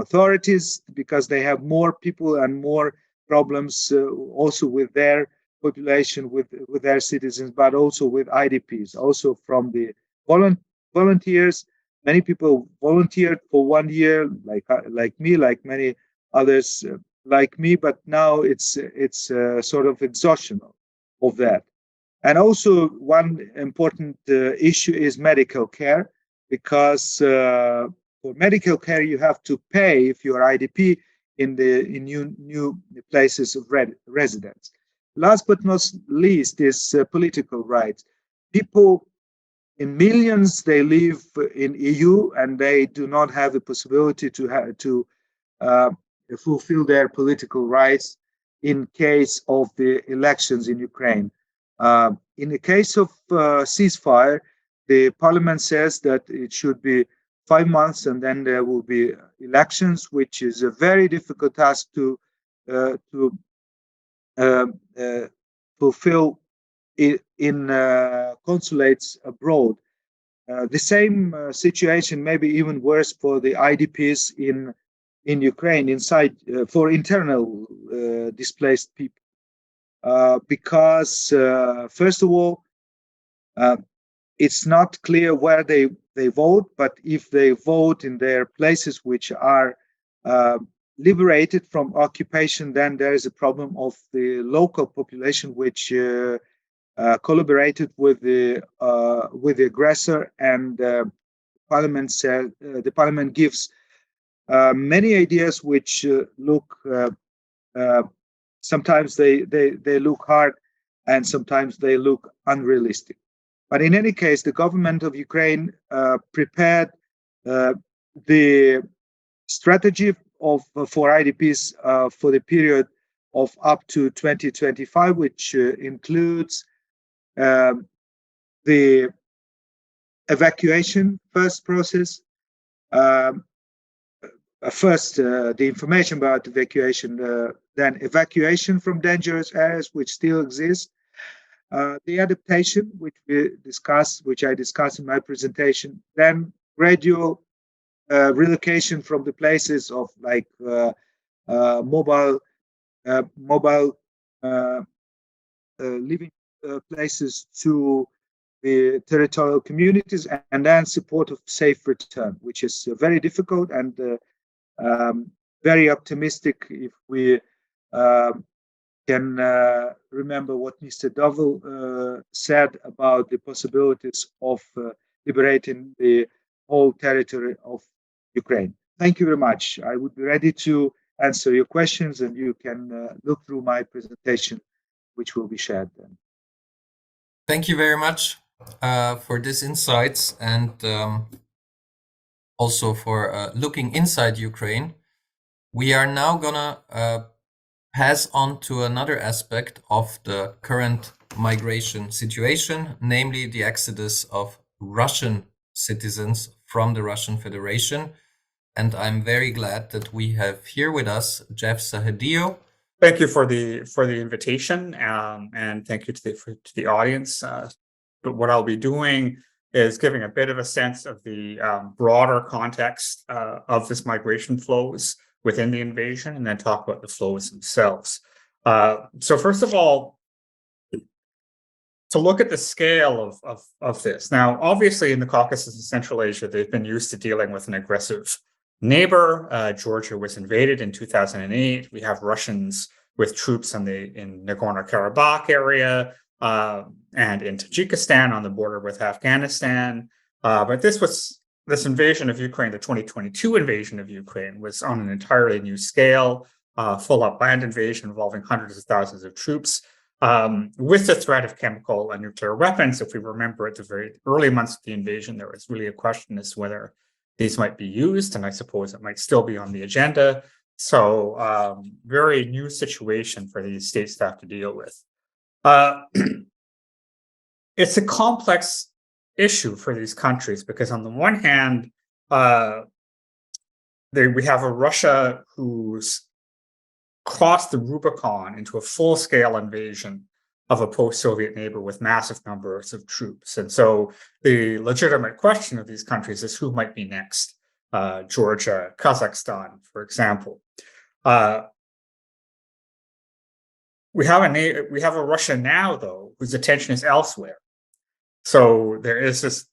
authorities, because they have more people and more problems also with their population, with their citizens, but also with IDPs, also from the volunteers. Many people volunteered for 1 year, like me, like many others like me, but now it's sort of exhaustion of that. And also one important issue is medical care, because for medical care you have to pay if you're IDP in new places of residence. Last but not least is political rights. People in millions, they live in EU and they do not have the possibility to fulfill their political rights in case of the elections in Ukraine. In the case of ceasefire, the parliament says that it should be 5 months and then there will be elections, which is a very difficult task to fulfill in consulates abroad. The same situation, maybe even worse for the IDPs in Ukraine, inside for internal displaced people, because first of all, it's not clear where they vote, but if they vote in their places which are liberated from occupation, then there is a problem of the local population which collaborated with the aggressor, and the parliament gives many ideas which look sometimes they look hard and sometimes they look unrealistic. But in any case, the government of Ukraine prepared the strategy for IDPs for the period of up to 2025, which includes the evacuation first process, first the information about evacuation, then evacuation from dangerous areas which still exist, the adaptation which I discussed in my presentation, then gradual relocation from the places of like mobile living places to the territorial communities, and then support of safe return, which is very difficult and very optimistic if we can remember what Mr. Düvell said about the possibilities of liberating the whole territory of Ukraine. Thank you very much. I would be ready to answer your questions, and you can look through my presentation, which will be shared then. Thank you very much for these insights, and also for looking inside Ukraine. We are now gonna pass on to another aspect of the current migration situation, namely the exodus of Russian citizens from the Russian Federation. And I'm very glad that we have here with us Jeff Sahadeo. Thank you for the invitation, and thank you to the audience. But what I'll be doing is giving a bit of a sense of the broader context of this migration flows within the invasion, and then talk about the flows themselves. So first of all, to look at the scale of this. Now, obviously, in the Caucasus and Central Asia, they've been used to dealing with an aggressive neighbor. Georgia was invaded in 2008. We have Russians with troops in Nagorno-Karabakh area and in Tajikistan on the border with Afghanistan. But this invasion of Ukraine, the 2022 invasion of Ukraine, was on an entirely new scale, full-up land invasion involving hundreds of thousands of troops, with the threat of chemical and nuclear weapons. If we remember, at the very early months of the invasion, there was really a question as to whether these might be used, and I suppose it might still be on the agenda. So very new situation for these states to have to deal with. It's a complex issue for these countries because on the one hand, we have a Russia who's crossed the Rubicon into a full-scale invasion of a post-Soviet neighbor with massive numbers of troops. And so the legitimate question of these countries is who might be next? Georgia, Kazakhstan, for example. We have a Russia now, though, whose attention is elsewhere. So there is this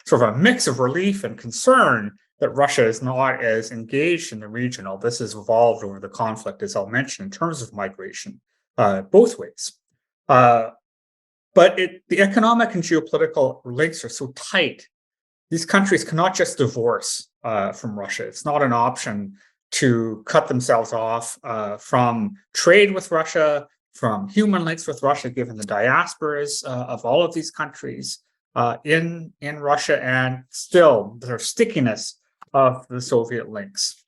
sort of a mix of relief and concern that Russia is not as engaged in the region. All this has evolved over the conflict, as I'll mention, in terms of migration, both ways. But the economic and geopolitical links are so tight. These countries cannot just divorce from Russia. It's not an option to cut themselves off from trade with Russia, from human links with Russia, given the diasporas of all of these countries in Russia, and still their stickiness of the Soviet links.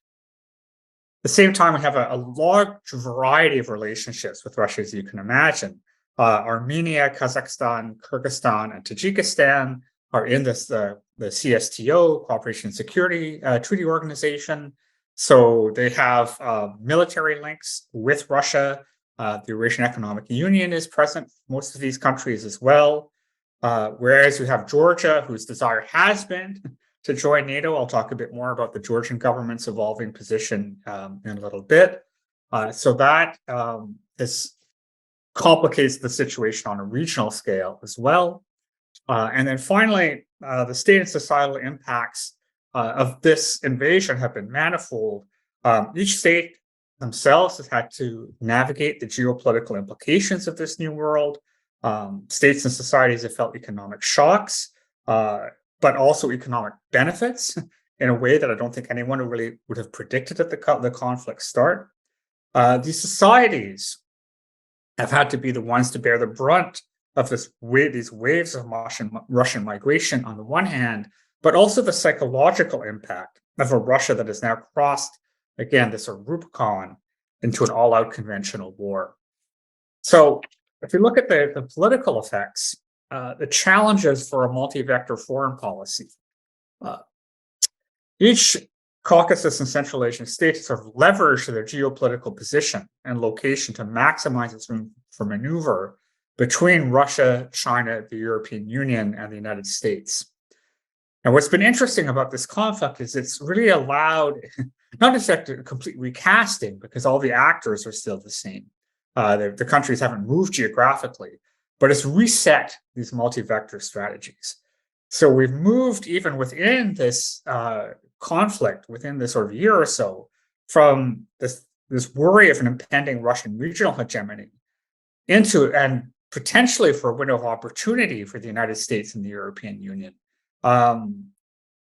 At the same time, we have a large variety of relationships with Russia, as you can imagine. Armenia, Kazakhstan, Kyrgyzstan, and Tajikistan are in this the CSTO, Cooperation and Security Treaty Organization. So they have military links with Russia. The Eurasian Economic Union is present in most of these countries as well. Whereas we have Georgia, whose desire has been to join NATO. I'll talk a bit more about the Georgian government's evolving position in a little bit. So that complicates the situation on a regional scale as well. And then finally, the state and societal impacts of this invasion have been manifold. Each state themselves has had to navigate the geopolitical implications of this new world. States and societies have felt economic shocks, but also economic benefits in a way that I don't think anyone really would have predicted at the conflict start. These societies have had to be the ones to bear the brunt of these waves of Russian migration on the one hand, but also the psychological impact of a Russia that has now crossed, again, this Rubicon into an all-out conventional war. So if you look at the political effects, the challenges for a multi-vector foreign policy, each Caucasus and Central Asian state sort of leveraged their geopolitical position and location to maximize its room for maneuver between Russia, China, the European Union, and the United States. And what's been interesting about this conflict is it's really allowed, not necessarily a complete recasting, because all the actors are still the same. The countries haven't moved geographically, but it's reset these multi-vector strategies. So we've moved even within this conflict, within this sort of year or so, from this worry of an impending Russian regional hegemony into, and potentially for a window of opportunity for the United States and the European Union,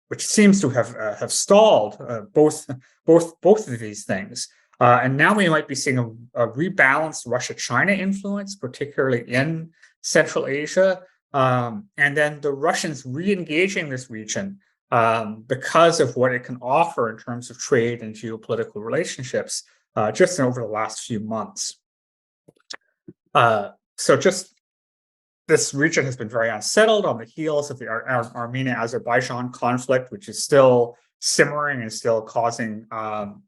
which seems to have stalled both of these things. And now we might be seeing a rebalanced Russia-China influence, particularly in Central Asia, and then the Russians re-engaging this region because of what it can offer in terms of trade and geopolitical relationships just over the last few months. So just this region has been very unsettled on the heels of the Armenia-Azerbaijan conflict, which is still simmering and still causing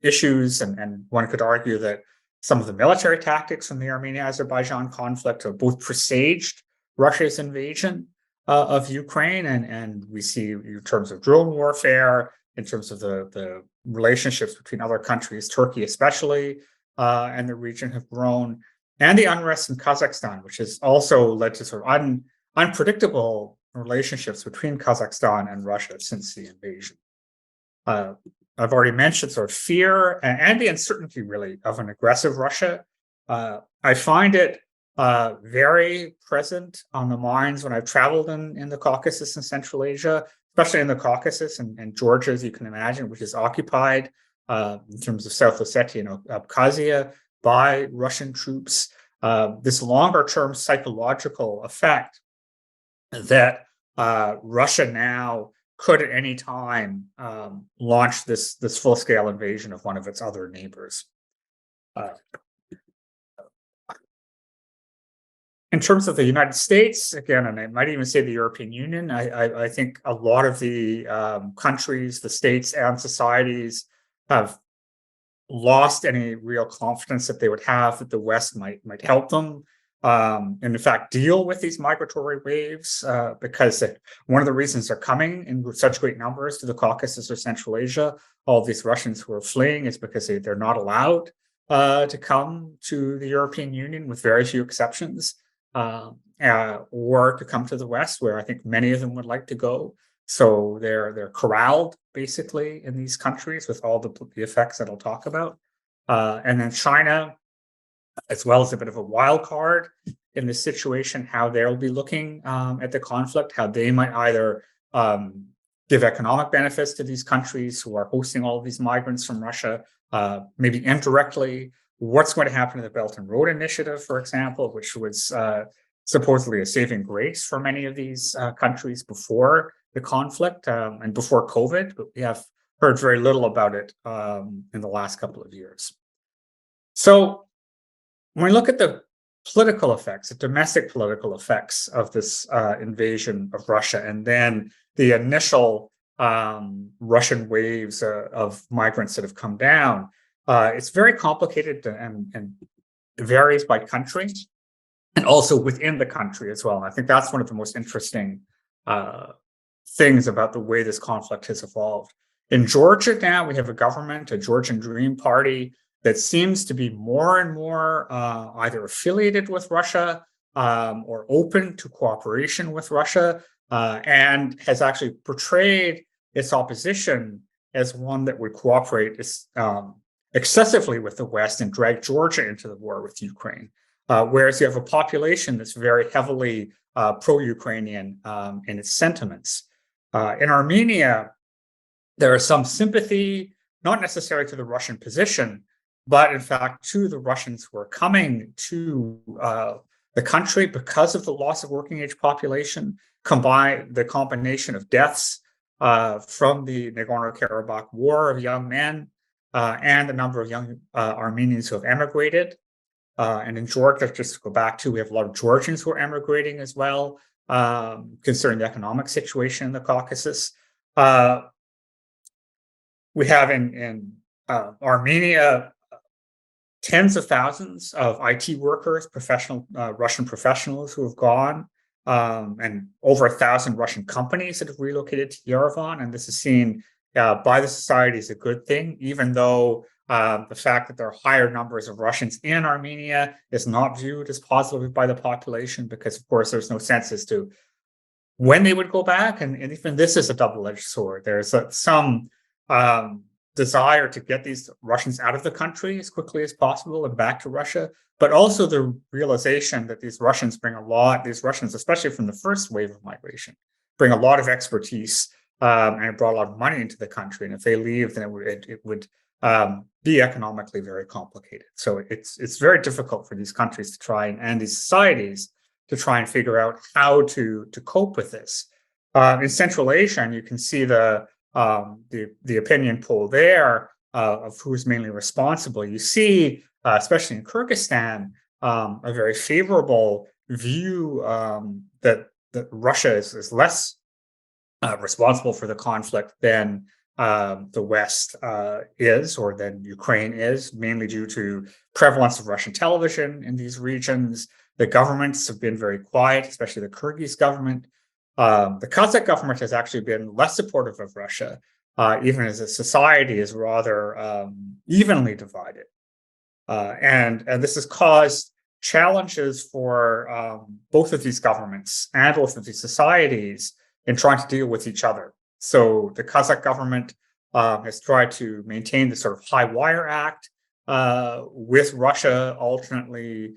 issues. And one could argue that some of the military tactics from the Armenia-Azerbaijan conflict have both presaged Russia's invasion of Ukraine. And we see in terms of drone warfare, in terms of the relationships between other countries, Turkey especially, and the region have grown. And the unrest in Kazakhstan, which has also led to sort of unpredictable relationships between Kazakhstan and Russia since the invasion. I've already mentioned sort of fear and the uncertainty, really, of an aggressive Russia. I find it very present on the minds when I've traveled in the Caucasus and Central Asia, especially in the Caucasus and Georgia, as you can imagine, which is occupied in terms of South Ossetia and Abkhazia by Russian troops. This longer-term psychological effect that Russia now could at any time launch this full-scale invasion of one of its other neighbors. In terms of the United States, again, and I might even say the European Union, I think a lot of the countries, the states and societies have lost any real confidence that they would have that the West might help them, and in fact deal with these migratory waves, because one of the reasons they're coming in such great numbers to the Caucasus or Central Asia, all these Russians who are fleeing, is because they're not allowed to come to the European Union, with very few exceptions, or to come to the West, where I think many of them would like to go. So they're corralled basically in these countries with all the effects that I'll talk about. And then China, as well, as a bit of a wild card in this situation, how they'll be looking at the conflict, how they might either give economic benefits to these countries who are hosting all of these migrants from Russia, maybe indirectly. What's going to happen to the Belt and Road Initiative, for example, which was supposedly a saving grace for many of these countries before the conflict and before COVID, but we have heard very little about it in the last couple of years. So when we look at the political effects, the domestic political effects of this invasion of Russia, and then the initial Russian waves of migrants that have come down, it's very complicated and varies by country and also within the country as well. And I think that's one of the most interesting things about the way this conflict has evolved. In Georgia now, we have a government, a Georgian Dream Party, that seems to be more and more either affiliated with Russia or open to cooperation with Russia, and has actually portrayed its opposition as one that would cooperate excessively with the West and drag Georgia into the war with Ukraine. Whereas you have a population that's very heavily pro-Ukrainian in its sentiments. In Armenia, there is some sympathy, not necessarily to the Russian position, but in fact to the Russians who are coming to The country, because of the loss of working age population, the combination of deaths from the Nagorno-Karabakh War of young men and the number of young Armenians who have emigrated. And in Georgia, just to go back to, we have a lot of Georgians who are emigrating as well, considering the economic situation in the Caucasus. We have in Armenia tens of thousands of IT workers, Russian professionals who have gone, and over 1,000 Russian companies that have relocated to Yerevan. And this is seen by the society as a good thing, even though the fact that there are higher numbers of Russians in Armenia is not viewed as positive by the population, because, of course, there's no sense as to when they would go back. And even this is a double-edged sword. There's some desire to get these Russians out of the country as quickly as possible and back to Russia, but also the realization that these Russians, especially from the first wave of migration, bring a lot of expertise and brought a lot of money into the country. And if they leave, then it would be economically very complicated. So it's very difficult for these countries to try and these societies to try and figure out how to cope with this. In Central Asia, and you can see the opinion poll there of who's mainly responsible. You see, especially in Kyrgyzstan, a very favorable view that Russia is less responsible for the conflict than the West is, or than Ukraine is, mainly due to prevalence of Russian television in these regions. The governments have been very quiet, especially the Kyrgyz government. The Kazakh government has actually been less supportive of Russia, even as a society is rather evenly divided. And this has caused challenges for both of these governments and both of these societies in trying to deal with each other. So the Kazakh government has tried to maintain the sort of high wire act with Russia alternately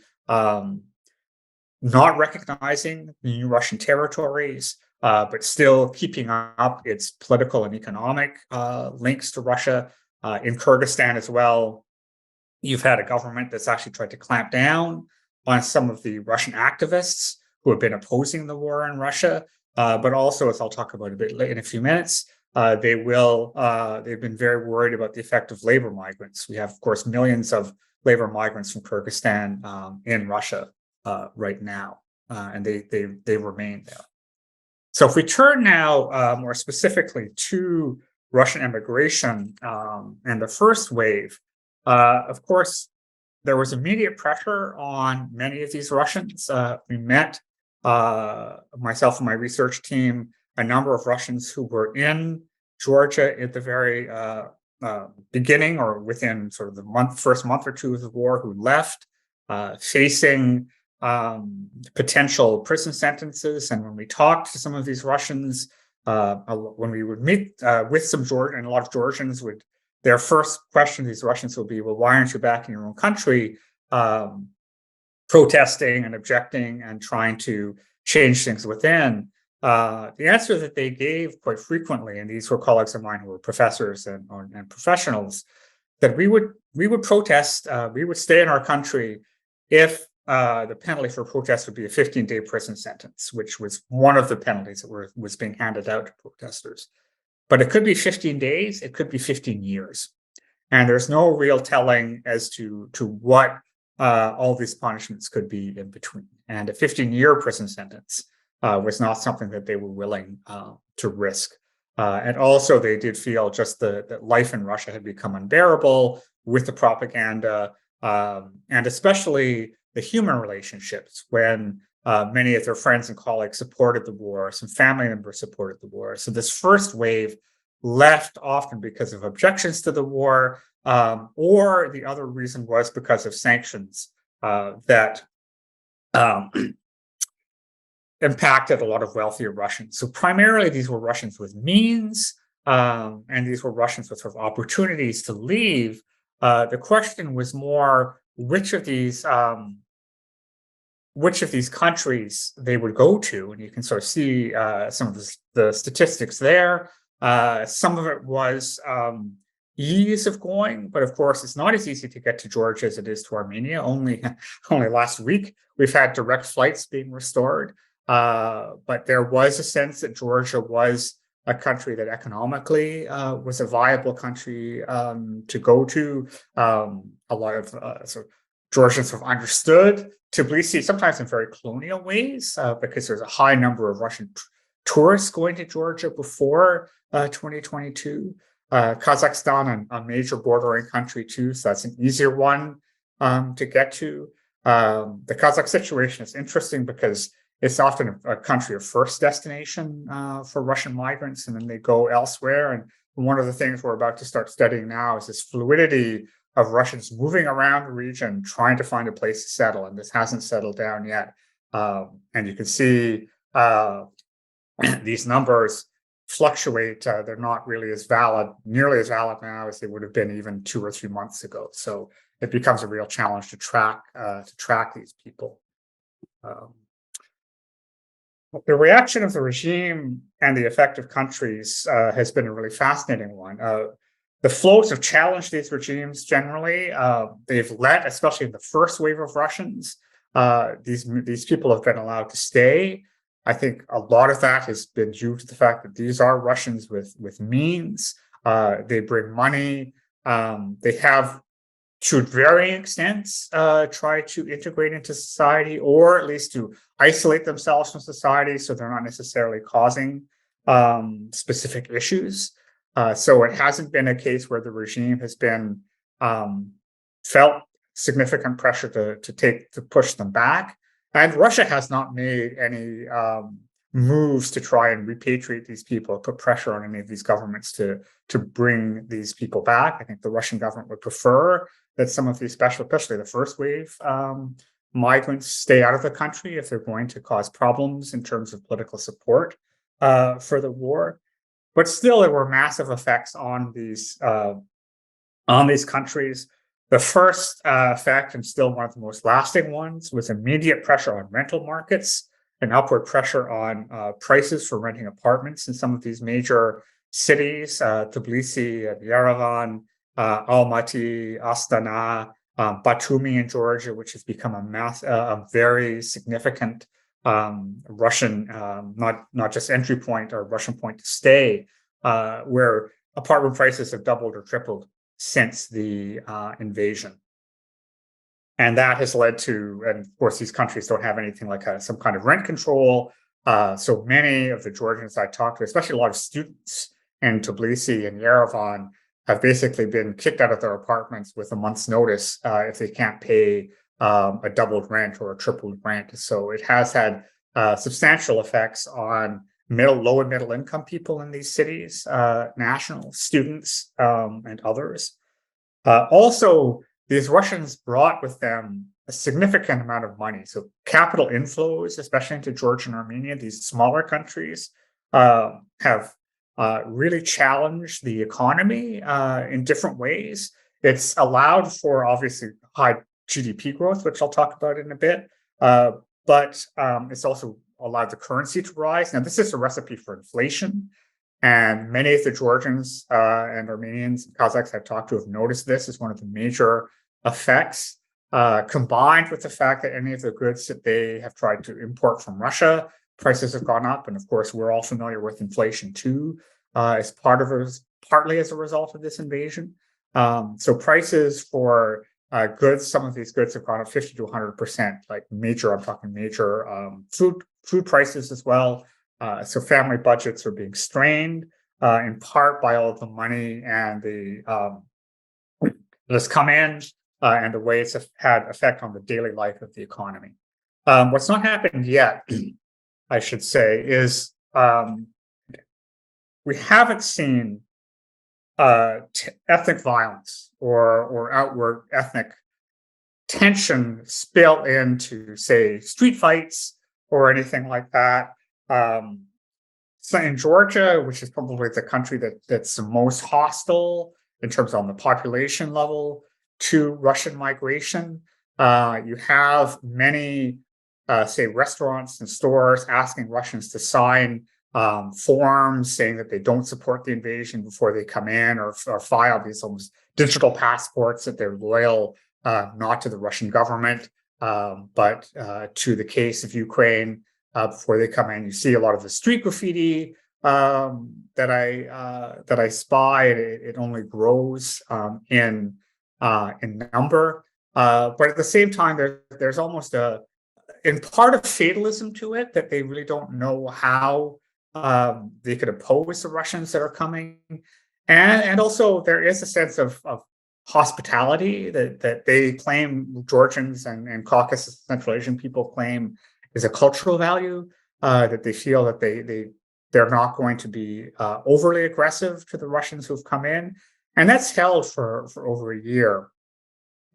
not recognizing the new Russian territories, but still keeping up its political and economic links to Russia. In Kyrgyzstan as well, you've had a government that's actually tried to clamp down on some of the Russian activists who have been opposing the war in Russia, but also, as I'll talk about a bit later in a few minutes, they've been very worried about the effect of labor migrants. We have, of course, millions of labor migrants from Kyrgyzstan in Russia right now, and they remain there. So if we turn now more specifically to Russian immigration and the first wave, of course, there was immediate pressure on many of these Russians. We met, myself and my research team, a number of Russians who were in Georgia at the very beginning, or within sort of the first month or two of the war, who left facing potential prison sentences. And when we talked to some of these Russians, when we would meet with some Georgians, and a lot of Georgians their first question to these Russians would be, well, why aren't you back in your own country, protesting and objecting and trying to change things within? The answer that they gave quite frequently, and these were colleagues of mine who were professors and professionals, that we would protest, we would stay in our country if the penalty for protest would be a 15-day prison sentence, which was one of the penalties that was being handed out to protesters. But it could be 15 days, it could be 15 years. And there's no real telling as to what all these punishments could be in between. And a 15-year prison sentence was not something that they were willing to risk. And also, they did feel just that life in Russia had become unbearable with the propaganda, and especially the human relationships when many of their friends and colleagues supported the war, some family members supported the war. So this first wave left often because of objections to the war, or the other reason was because of sanctions that impacted a lot of wealthier Russians. So primarily these were Russians with means, and these were Russians with sort of opportunities to leave. The question was more which of these countries they would go to, and you can sort of see some of the statistics there. Some of it was ease of going, but of course, it's not as easy to get to Georgia as it is to Armenia. Only last week we've had direct flights being restored, but there was a sense that Georgia was a country that economically was a viable country to go to. A lot of sort of Georgians have understood Tbilisi, sometimes in very colonial ways, because there's a high number of Russian tourists going to Georgia before 2022. Kazakhstan, a major bordering country too, so that's an easier one to get to. The Kazakh situation is interesting because it's often a country of first destination for Russian migrants, and then they go elsewhere. And one of the things we're about to start studying now is this fluidity of Russians moving around the region, trying to find a place to settle, and this hasn't settled down yet. And you can see these numbers fluctuate. They're not really nearly as valid now as they would have been even 2 or 3 months ago. So it becomes a real challenge to track these people. The reaction of the regime and the affected countries has been a really fascinating one. The flows have challenged these regimes generally. They've let, especially in the first wave of Russians, these people have been allowed to stay. I think a lot of that has been due to the fact that these are Russians with means. They bring money. They have, to varying extents, tried to integrate into society, or at least to isolate themselves from society so they're not necessarily causing specific issues. So it hasn't been a case where the regime has been felt significant pressure to push them back. And Russia has not made any moves to try and repatriate these people, put pressure on any of these governments to bring these people back. I think the Russian government would prefer that some of these especially the first wave migrants stay out of the country if they're going to cause problems in terms of political support for the war. But still, there were massive effects on these countries. The first effect, and still one of the most lasting ones, was immediate pressure on rental markets and upward pressure on prices for renting apartments in some of these major cities, Tbilisi and Yerevan, Almaty, Astana, Batumi in Georgia, which has become a very significant Russian, not just entry point or Russian point to stay, where apartment prices have doubled or tripled since the invasion. And that has led to, and of course, these countries don't have anything like some kind of rent control. So many of the Georgians I talked to, especially a lot of students in Tbilisi and Yerevan, have basically been kicked out of their apartments with a month's notice if they can't pay a doubled rent or a tripled rent. So it has had substantial effects on low and middle income people in these cities, national students, and others. Also, these Russians brought with them a significant amount of money. So capital inflows, especially into Georgia and Armenia, these smaller countries, have really challenged the economy in different ways. It's allowed for obviously high GDP growth, which I'll talk about in a bit, but it's also allowed the currency to rise. Now, this is a recipe for inflation, and many of the Georgians and Armenians and Kazakhs I've talked to have noticed this as one of the major effects, combined with the fact that any of the goods that they have tried to import from Russia, prices have gone up. And of course, we're all familiar with inflation too, as partly as a result of this invasion. So prices for goods, some of these goods have gone up 50 to 100%, like I'm talking major food prices as well. So family budgets are being strained in part by all of the money and the that's come in and the way it's had effect on the daily life of the economy. What's not happened yet, I should say, is we haven't seen ethnic violence or outward ethnic tension spill into, say, street fights or anything like that. So in Georgia, which is probably the country that's the most hostile in terms on the population level to Russian migration, you have many, say, restaurants and stores asking Russians to sign forms saying that they don't support the invasion before they come in, or file these almost digital passports that they're loyal not to the Russian government, but to the case of Ukraine before they come in. You see a lot of the street graffiti that I spy. It only grows in number, but at the same time, there's almost in part of fatalism to it, that they really don't know how they could oppose the Russians that are coming, and also there is a sense of hospitality that they claim, Georgians and Caucasus and Central Asian people claim, is a cultural value, that they feel that they're not going to be overly aggressive to the Russians who've come in, and that's held for over a year.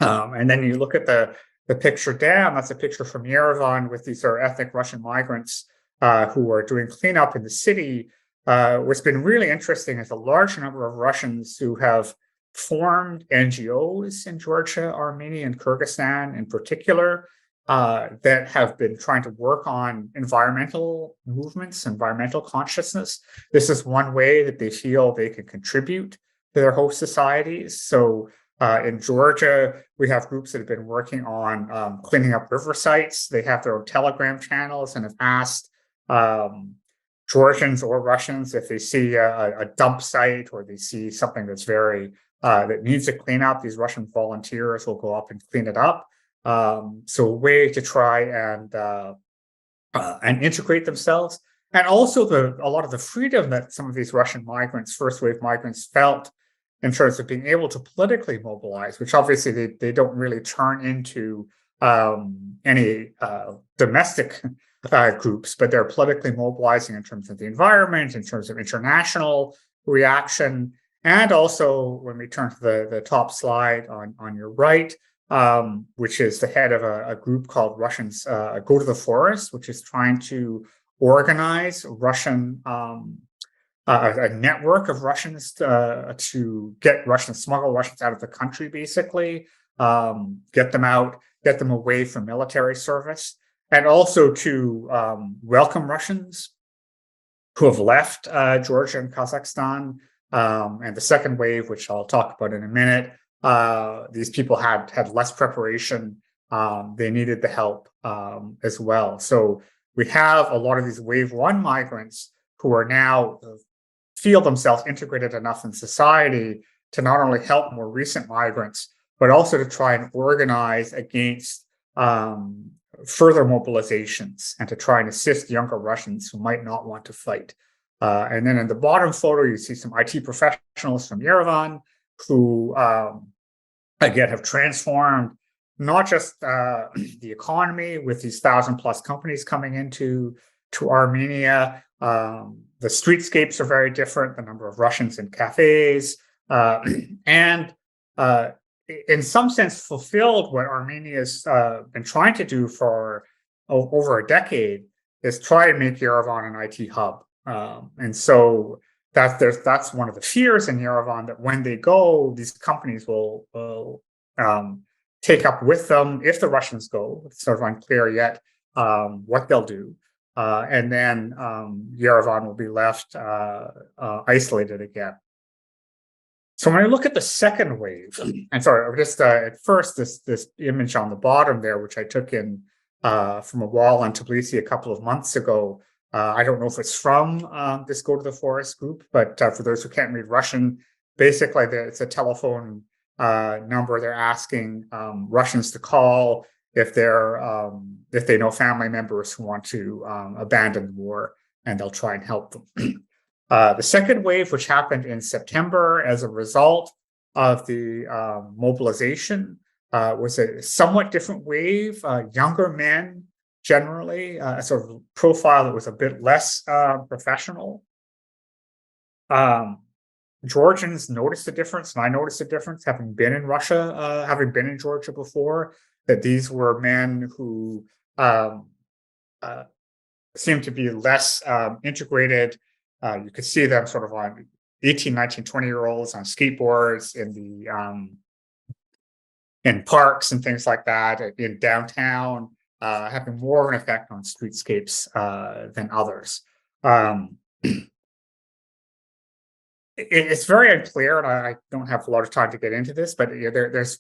And then you look at the picture down. That's a picture from Yerevan with these are ethnic Russian migrants who are doing cleanup in the city. What's been really interesting is a large number of Russians who have formed NGOs in Georgia, Armenia, and Kyrgyzstan in particular, that have been trying to work on environmental movements, environmental consciousness. This is one way that they feel they can contribute to their host societies. So in Georgia, we have groups that have been working on cleaning up river sites. They have their own Telegram channels and have asked Georgians or Russians if they see a dump site or they see something that's very that needs a cleanup. These Russian volunteers will go up and clean it up. So a way to try and integrate themselves, and also a lot of the freedom that some of these Russian migrants, first wave migrants, felt in terms of being able to politically mobilize, which obviously they don't really turn into any domestic groups, but they're politically mobilizing in terms of the environment, in terms of international reaction. And also, when we turn to the top slide on your right, which is the head of a group called Russians Go to the Forest, which is trying to organize Russian a network of Russians to get Russians, smuggle Russians out of the country, basically, get them out, get them away from military service, and also to welcome Russians who have left Georgia and Kazakhstan. And the second wave, which I'll talk about in a minute, these people had less preparation. They needed the help as well. So we have a lot of these wave one migrants who are now feel themselves integrated enough in society to not only help more recent migrants, but also to try and organize against further mobilizations and to try and assist younger Russians who might not want to fight. And then in the bottom photo, you see some IT professionals from Yerevan who, again, have transformed not just the economy with these 1,000+ companies coming into Armenia. The streetscapes are very different, the number of Russians in cafes, and in some sense fulfilled what Armenia's been trying to do for over a decade, is try to make Yerevan an IT hub. And so that's one of the fears in Yerevan, that when they go, these companies will take up with them, if the Russians go. It's sort of unclear yet what they'll do. And then Yerevan will be left isolated again. So when I look at the second wave, and sorry, just at first, this image on the bottom there, which I took in from a wall in Tbilisi a couple of months ago, I don't know if it's from this Go to the Forest group, but for those who can't read Russian, basically it's a telephone number. They're asking Russians to call if they know family members who want to abandon the war, and they'll try and help them. The second wave, which happened in September as a result of the mobilization, was a somewhat different wave. Younger men, generally, a sort of profile that was a bit less professional. Georgians noticed the difference, and I noticed the difference, having been in Russia, having been in Georgia before, that these were men who seemed to be less integrated. You could see them sort of on 18, 19, 20-year-olds on skateboards in parks and things like that, in downtown, having more of an effect on streetscapes than others. it's very unclear, and I don't have a lot of time to get into this, but there's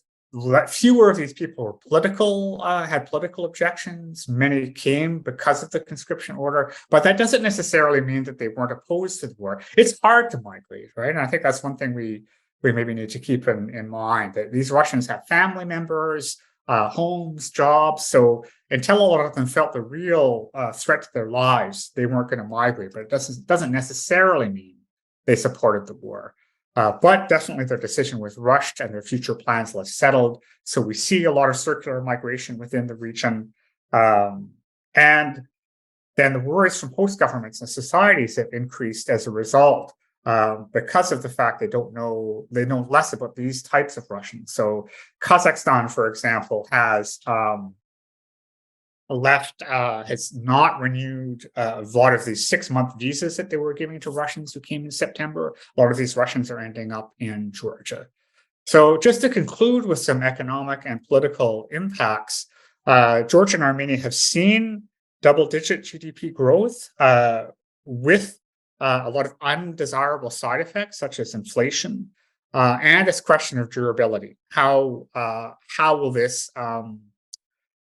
fewer of these people were had political objections. Many came because of the conscription order, but that doesn't necessarily mean that they weren't opposed to the war. It's hard to migrate, right? And I think that's one thing we maybe need to keep in mind, that these Russians have family members, homes, jobs. So until a lot of them felt the real threat to their lives, they weren't going to migrate. But it doesn't necessarily mean they supported the war. But definitely their decision was rushed and their future plans less settled. So we see a lot of circular migration within the region. And then the worries from host governments and societies have increased as a result, because of the fact they know less about these types of Russians. So Kazakhstan, for example, has has not renewed a lot of these 6-month visas that they were giving to Russians who came in September. A lot of these Russians are ending up in Georgia. So just to conclude with some economic and political impacts, Georgia and Armenia have seen double-digit GDP growth with a lot of undesirable side effects, such as inflation, and this question of durability. How will this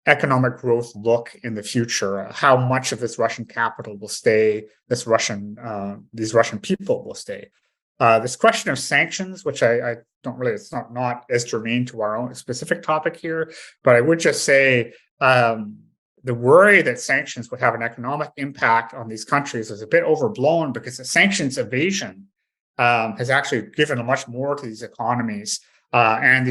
economic growth look in the future? How much of this Russian capital will stay? These Russian people will stay. This question of sanctions, which I don't really, it's not as germane to our own specific topic here, but I would just say the worry that sanctions would have an economic impact on these countries is a bit overblown, because the sanctions evasion has actually given much more to these economies. And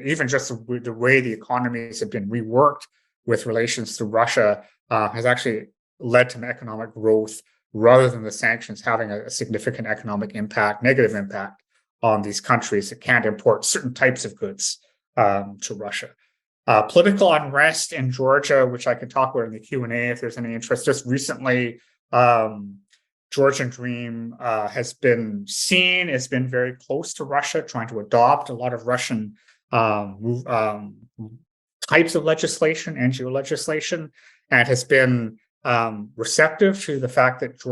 even just the way the economies have been reworked with relations to Russia has actually led to economic growth, rather than the sanctions having a significant economic impact, negative impact on these countries that can't import certain types of goods to Russia. Political unrest in Georgia, which I can talk about in the Q&A if there's any interest. Just recently, Georgian Dream has been seen as been very close to Russia, trying to adopt a lot of Russian types of legislation, NGO legislation, and has been receptive to the fact that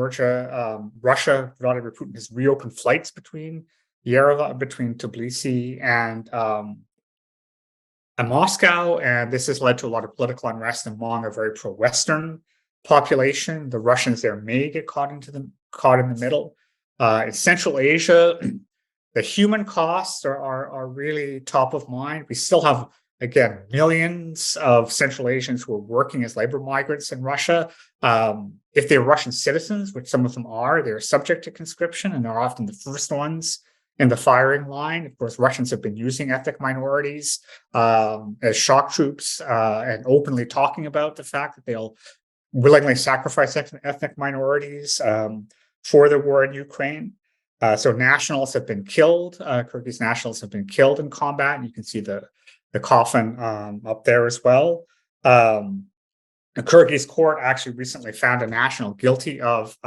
Russia, Vladimir Putin has reopened flights between Tbilisi and Moscow, and this has led to a lot of political unrest among a very pro-Western population. The Russians there may get caught in the middle. In Central Asia, the human costs are really top of mind. We still have, again, millions of Central Asians who are working as labor migrants in Russia. If they're Russian citizens, which some of them are, they're subject to conscription, and they're often the first ones in the firing line. Of course, Russians have been using ethnic minorities as shock troops and openly talking about the fact that they'll willingly sacrifice ethnic minorities for the war in Ukraine. So nationals have been killed. Kyrgyz nationals have been killed in combat. And you can see the coffin up there as well. A Kyrgyz court actually recently found a national guilty of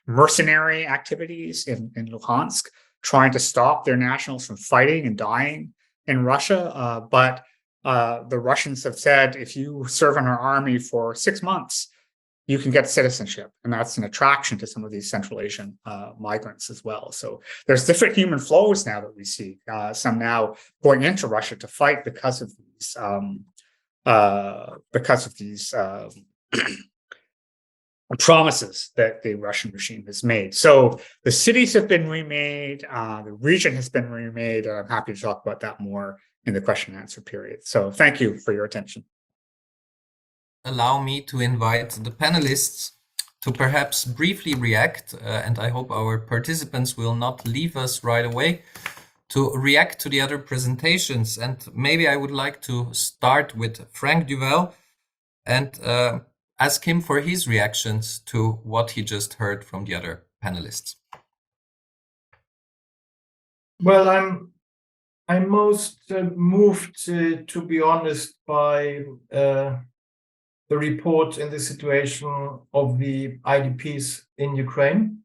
mercenary activities in Luhansk, trying to stop their nationals from fighting and dying in Russia. But the Russians have said, if you serve in our army for 6 months, you can get citizenship. And that's an attraction to some of these Central Asian migrants as well. So there's different human flows now that we see, some now going into Russia to fight because of these promises that the Russian regime has made. So the cities have been remade, the region has been remade, and I'm happy to talk about that more in the question and answer period. So thank you for your attention. Allow me to invite the panelists to perhaps briefly react, and I hope our participants will not leave us right away, to react to the other presentations. And maybe I would like to start with Franck Düvell and ask him for his reactions to what he just heard from the other panelists. Well, I'm most moved, to be honest, by the report in the situation of the IDPs in Ukraine,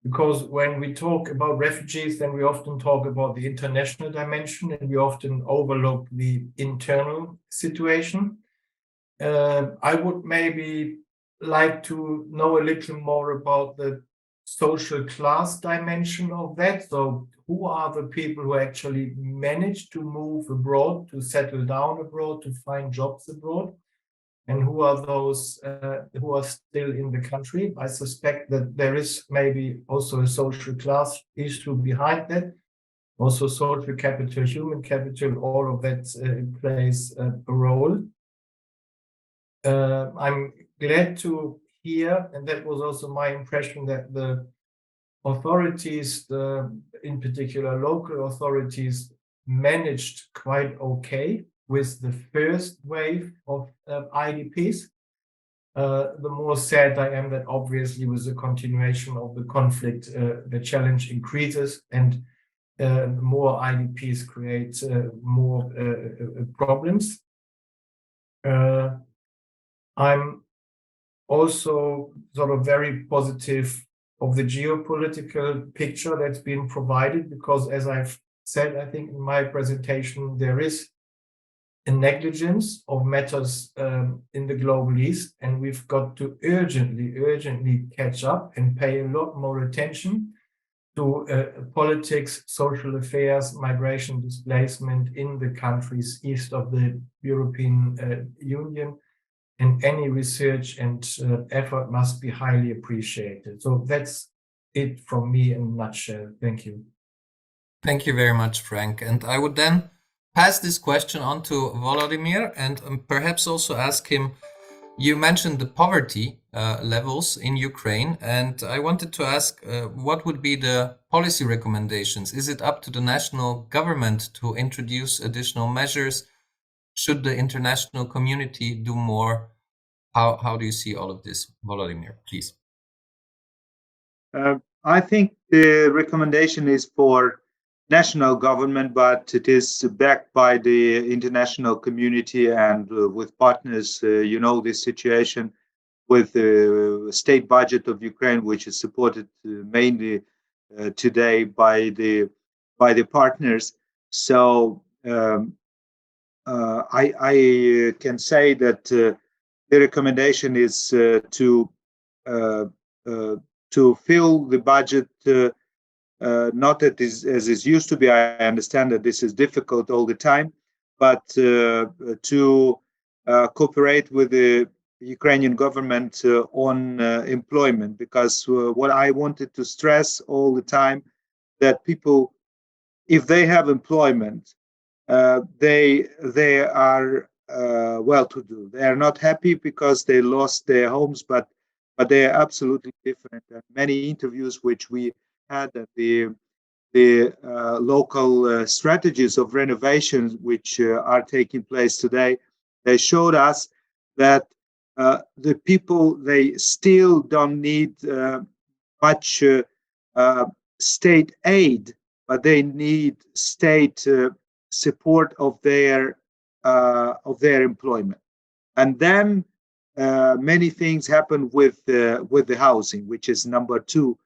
because when we talk about refugees, then we often talk about the international dimension, and we often overlook the internal situation. I would maybe like to know a little more about the social class dimension of that. So who are the people who actually manage to move abroad, to settle down abroad, to find jobs abroad? And who are those who are still in the country? I suspect that there is maybe also a social class issue behind that. Also social capital, human capital, all of that plays a role. I'm glad to hear, and that was also my impression, that the authorities, in particular local authorities, managed quite okay with the first wave of IDPs. The more sad I am that obviously with the continuation of the conflict, the challenge increases, and more IDPs create more problems. I'm also sort of very positive of the geopolitical picture that's been provided, because as I've said, I think in my presentation, there is a negligence of matters in the global East, and we've got to urgently catch up and pay a lot more attention to politics, social affairs, migration, displacement in the countries east of the European Union. And any research and effort must be highly appreciated. So that's it from me in a nutshell. Thank you. Thank you very much, Frank. And I would then pass this question on to Volodymyr and perhaps also ask him, you mentioned the poverty levels in Ukraine, and I wanted to ask what would be the policy recommendations? Is it up to the national government to introduce additional measures? Should the international community do more? How do you see all of this? Volodymyr, please. I think the recommendation is for national government, but it is backed by the international community and with partners. You know, this situation with the state budget of Ukraine, which is supported mainly today by the partners. So I can say that the recommendation is to fill the budget, not as is used to be. I understand that this is difficult all the time, but to cooperate with the Ukrainian government on employment, because what I wanted to stress all the time, that people, if they have employment, they are well-to-do. They are not happy because they lost their homes, but they are absolutely different. And many interviews which we had at the local strategies of renovations which are taking place today, they showed us that the people, they still don't need much state aid, but they need state support of their employment. And then many things happen with the housing, which is number two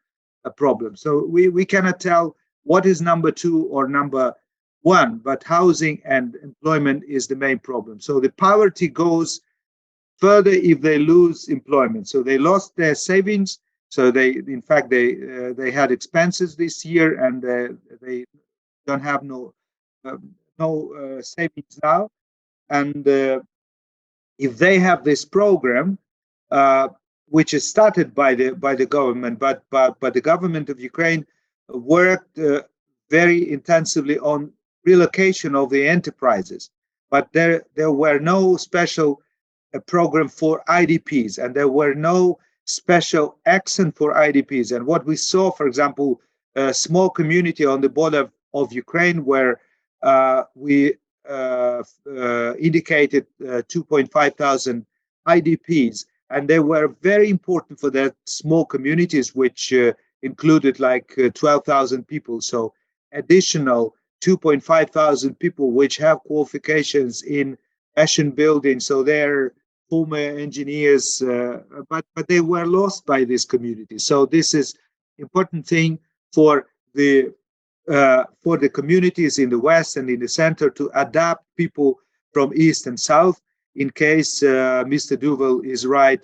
problem. So we cannot tell what is number two or number one, but housing and employment is the main problem. So the poverty goes further if they lose employment. So they lost their savings. So they had expenses this year, and they don't have no savings now. And if they have this program, which is started by the government, but the government of Ukraine worked very intensively on relocation of the enterprises, but there were no special program for IDPs, and there were no special accent for IDPs. And what we saw, for example, a small community on the border of Ukraine, where we indicated 2,500 IDPs, and they were very important for that small communities, which included like 12,000 people. So additional 2,500 people which have qualifications in fashion building. So they're former engineers, but they were lost by this community. So this is important thing for the communities in the West and in the center to adapt people from East and South. In case Mr. Düvell is right,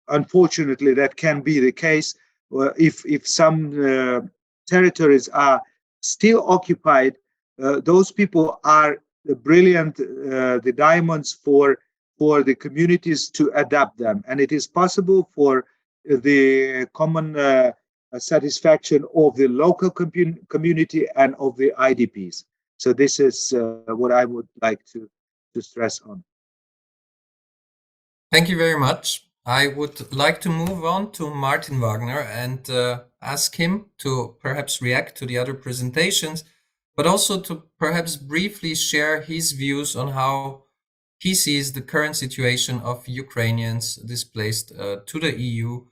unfortunately, that can be the case. if some territories are still occupied, those people are brilliant, the diamonds for the communities to adapt them, and it is possible for the common satisfaction of the local community and of the IDPs. So this is what I would like to stress on. Thank you very much. I would like to move on to Martin Wagner and ask him to perhaps react to the other presentations, but also to perhaps briefly share his views on how he sees the current situation of Ukrainians displaced to the EU.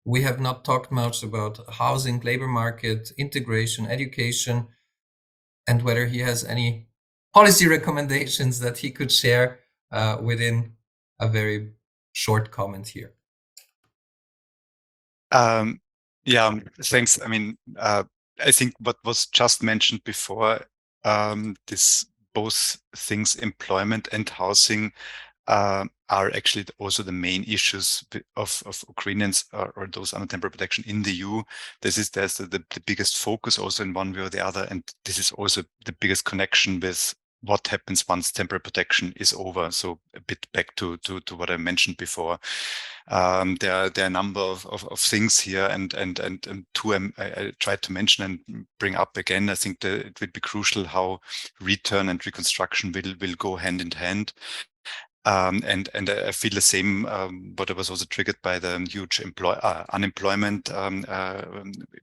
We have not talked much about housing, labor market, integration, education, and whether he has any policy recommendations that he could share within a very short comment here. Yeah, thanks. I mean, I think what was just mentioned before, this both things, employment and housing, are actually also the main issues of Ukrainians or those under temporary protection in the EU. There's the biggest focus also in one way or the other, and this is also the biggest connection with what happens once temporary protection is over. So a bit back to what I mentioned before. There are a number of things here, and two I tried to mention and bring up again. I think that it will be crucial how return and reconstruction will go hand in hand. And I feel the same, but I was also triggered by the huge unemployment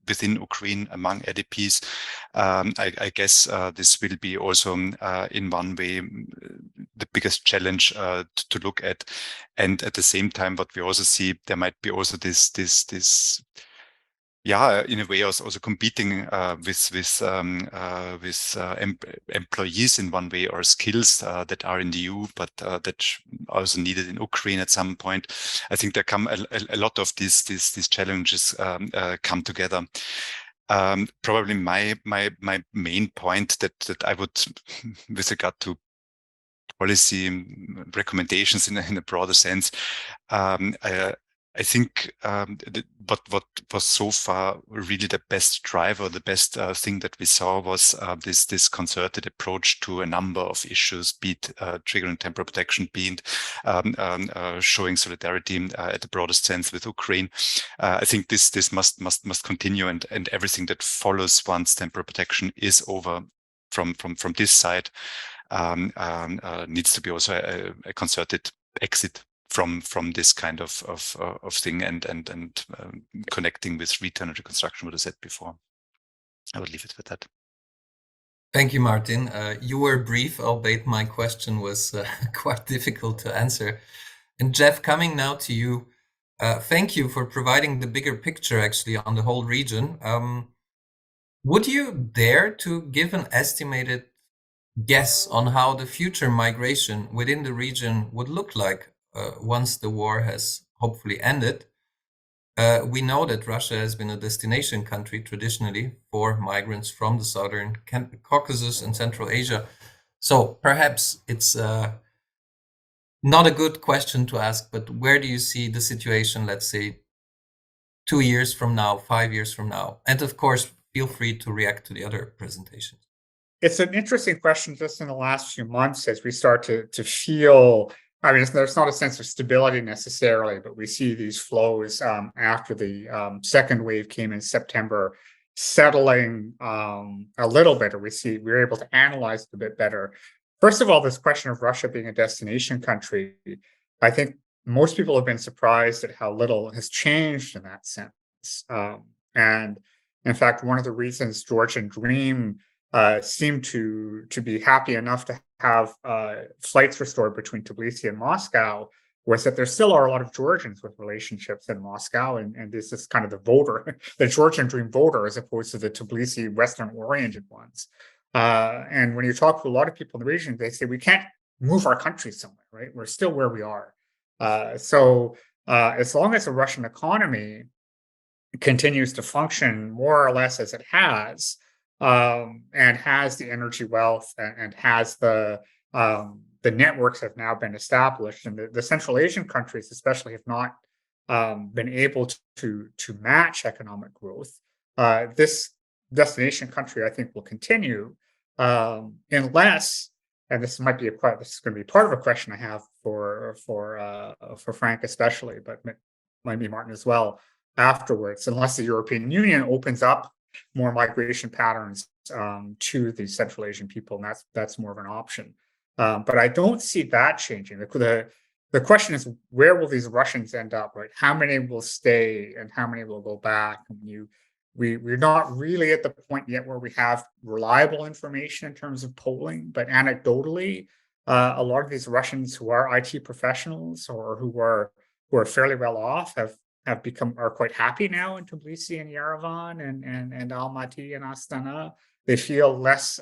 within Ukraine among IDPs. I guess this will be also in one way the biggest challenge to look at. And at the same time, what we also see, there might be also this in a way also competing with employees in one way, or skills that are in the EU, but that are also needed in Ukraine at some point. I think there come a lot of these challenges come together. Probably my main point that I would, with regard to policy recommendations in a broader sense, I think what was so far really the best driver, the best thing that we saw was this concerted approach to a number of issues, be it triggering temporary protection, be it showing solidarity at the broadest sense with Ukraine. I think this must continue, and everything that follows once temporary protection is over from this side needs to be also a concerted exit from this kind of thing, and connecting with return and reconstruction, what I said before. I would leave it with that. Thank you, Martin. You were brief, albeit my question was quite difficult to answer. And Jeff, coming now to you, thank you for providing the bigger picture actually on the whole region. Would you dare to give an estimated guess on how the future migration within the region would look like once the war has hopefully ended? We know that Russia has been a destination country traditionally for migrants from the southern Caucasus and Central Asia. So perhaps it's not a good question to ask, but where do you see the situation, let's say, 2 years from now, 5 years from now? And of course, feel free to react to the other presentations. It's an interesting question just in the last few months as we start to feel, I mean, there's not a sense of stability necessarily, but we see these flows after the second wave came in September settling a little bit, or we're able to analyze it a bit better. First of all, this question of Russia being a destination country, I think most people have been surprised at how little has changed in that sense. And in fact, one of the reasons Georgian Dream seemed to be happy enough to have flights restored between Tbilisi and Moscow was that there still are a lot of Georgians with relationships in Moscow, and this is kind of the voter, the Georgian Dream voter, as opposed to the Tbilisi Western-oriented ones. And when you talk to a lot of people in the region, they say, we can't move our country somewhere, right? We're still where we are. So as long as the Russian economy continues to function more or less as it has, and has the energy wealth and has the networks have now been established, and the Central Asian countries especially have not been able to match economic growth, this destination country, I think, will continue unless, and this might be this is going to be part of a question I have for Franck especially, but might be Martin as well afterwards, unless the European Union opens up more migration patterns to the Central Asian people, and that's more of an option. But I don't see that changing. The question is, where will these Russians end up, right? How many will stay and how many will go back? And we're not really at the point yet where we have reliable information in terms of polling, but anecdotally, a lot of these Russians who are IT professionals or who are fairly well off are quite happy now in Tbilisi and Yerevan and Almaty and Astana. They feel less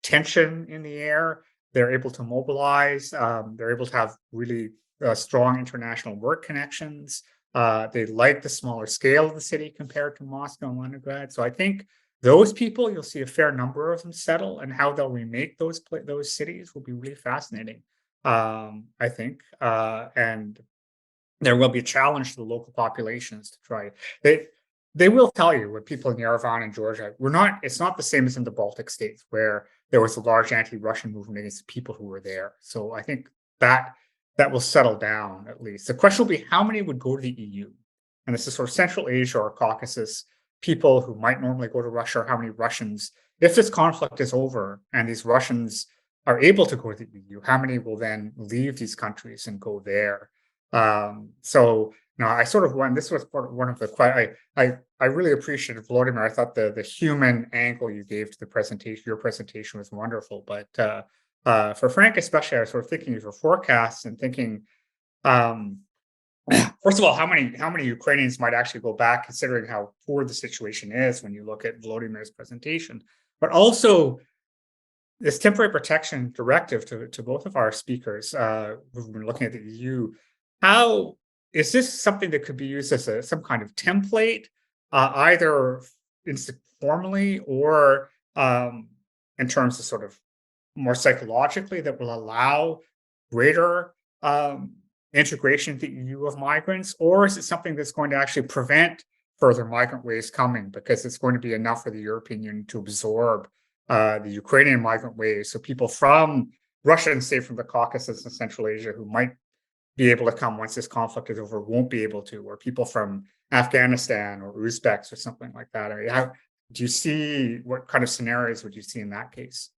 tension in the air. They're able to mobilize. They're able to have really strong international work connections. They like the smaller scale of the city compared to Moscow and Leningrad. So I think those people, you'll see a fair number of them settle, and how they'll remake those cities will be really fascinating, I think. And there will be a challenge to the local populations to try. They will tell you, with people in Yerevan and Georgia, it's not the same as in the Baltic states, where there was a large anti-Russian movement against the people who were there. So I think that will settle down, at least. The question will be, how many would go to the EU? And this is sort of Central Asia or Caucasus, people who might normally go to Russia, or how many Russians, if this conflict is over and these Russians are able to go to the EU, how many will then leave these countries and go there? So now I sort of this was one of the I really appreciated Volodymyr. I thought the human angle you gave to the presentation, your presentation, was wonderful. But for Franck especially, I was sort of thinking of your forecasts and thinking, first of all, how many Ukrainians might actually go back, considering how poor the situation is when you look at Volodymyr's presentation, but also this temporary protection directive to both of our speakers who've been looking at the EU. How is this something that could be used as some kind of template, either formally or in terms of sort of more psychologically, that will allow greater integration into the EU of migrants? Or is it something that's going to actually prevent further migrant waves coming, because it's going to be enough for the European Union to absorb the Ukrainian migrant waves? So people from Russia and, say, from the Caucasus and Central Asia, who might be able to come once this conflict is over, won't be able to, or people from Afghanistan or Uzbeks or something like that. I mean, how do you see, what kind of scenarios would you see in that case?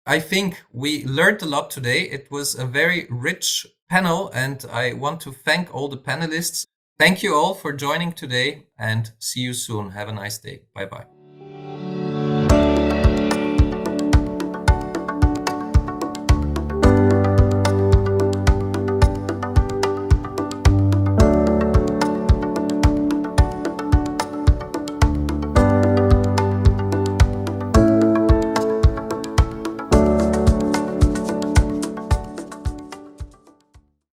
I think we learned a lot today. It was a very rich panel, and I want to thank all the panelists. Thank you all for joining today, and see you soon. Have a nice day. Bye-bye.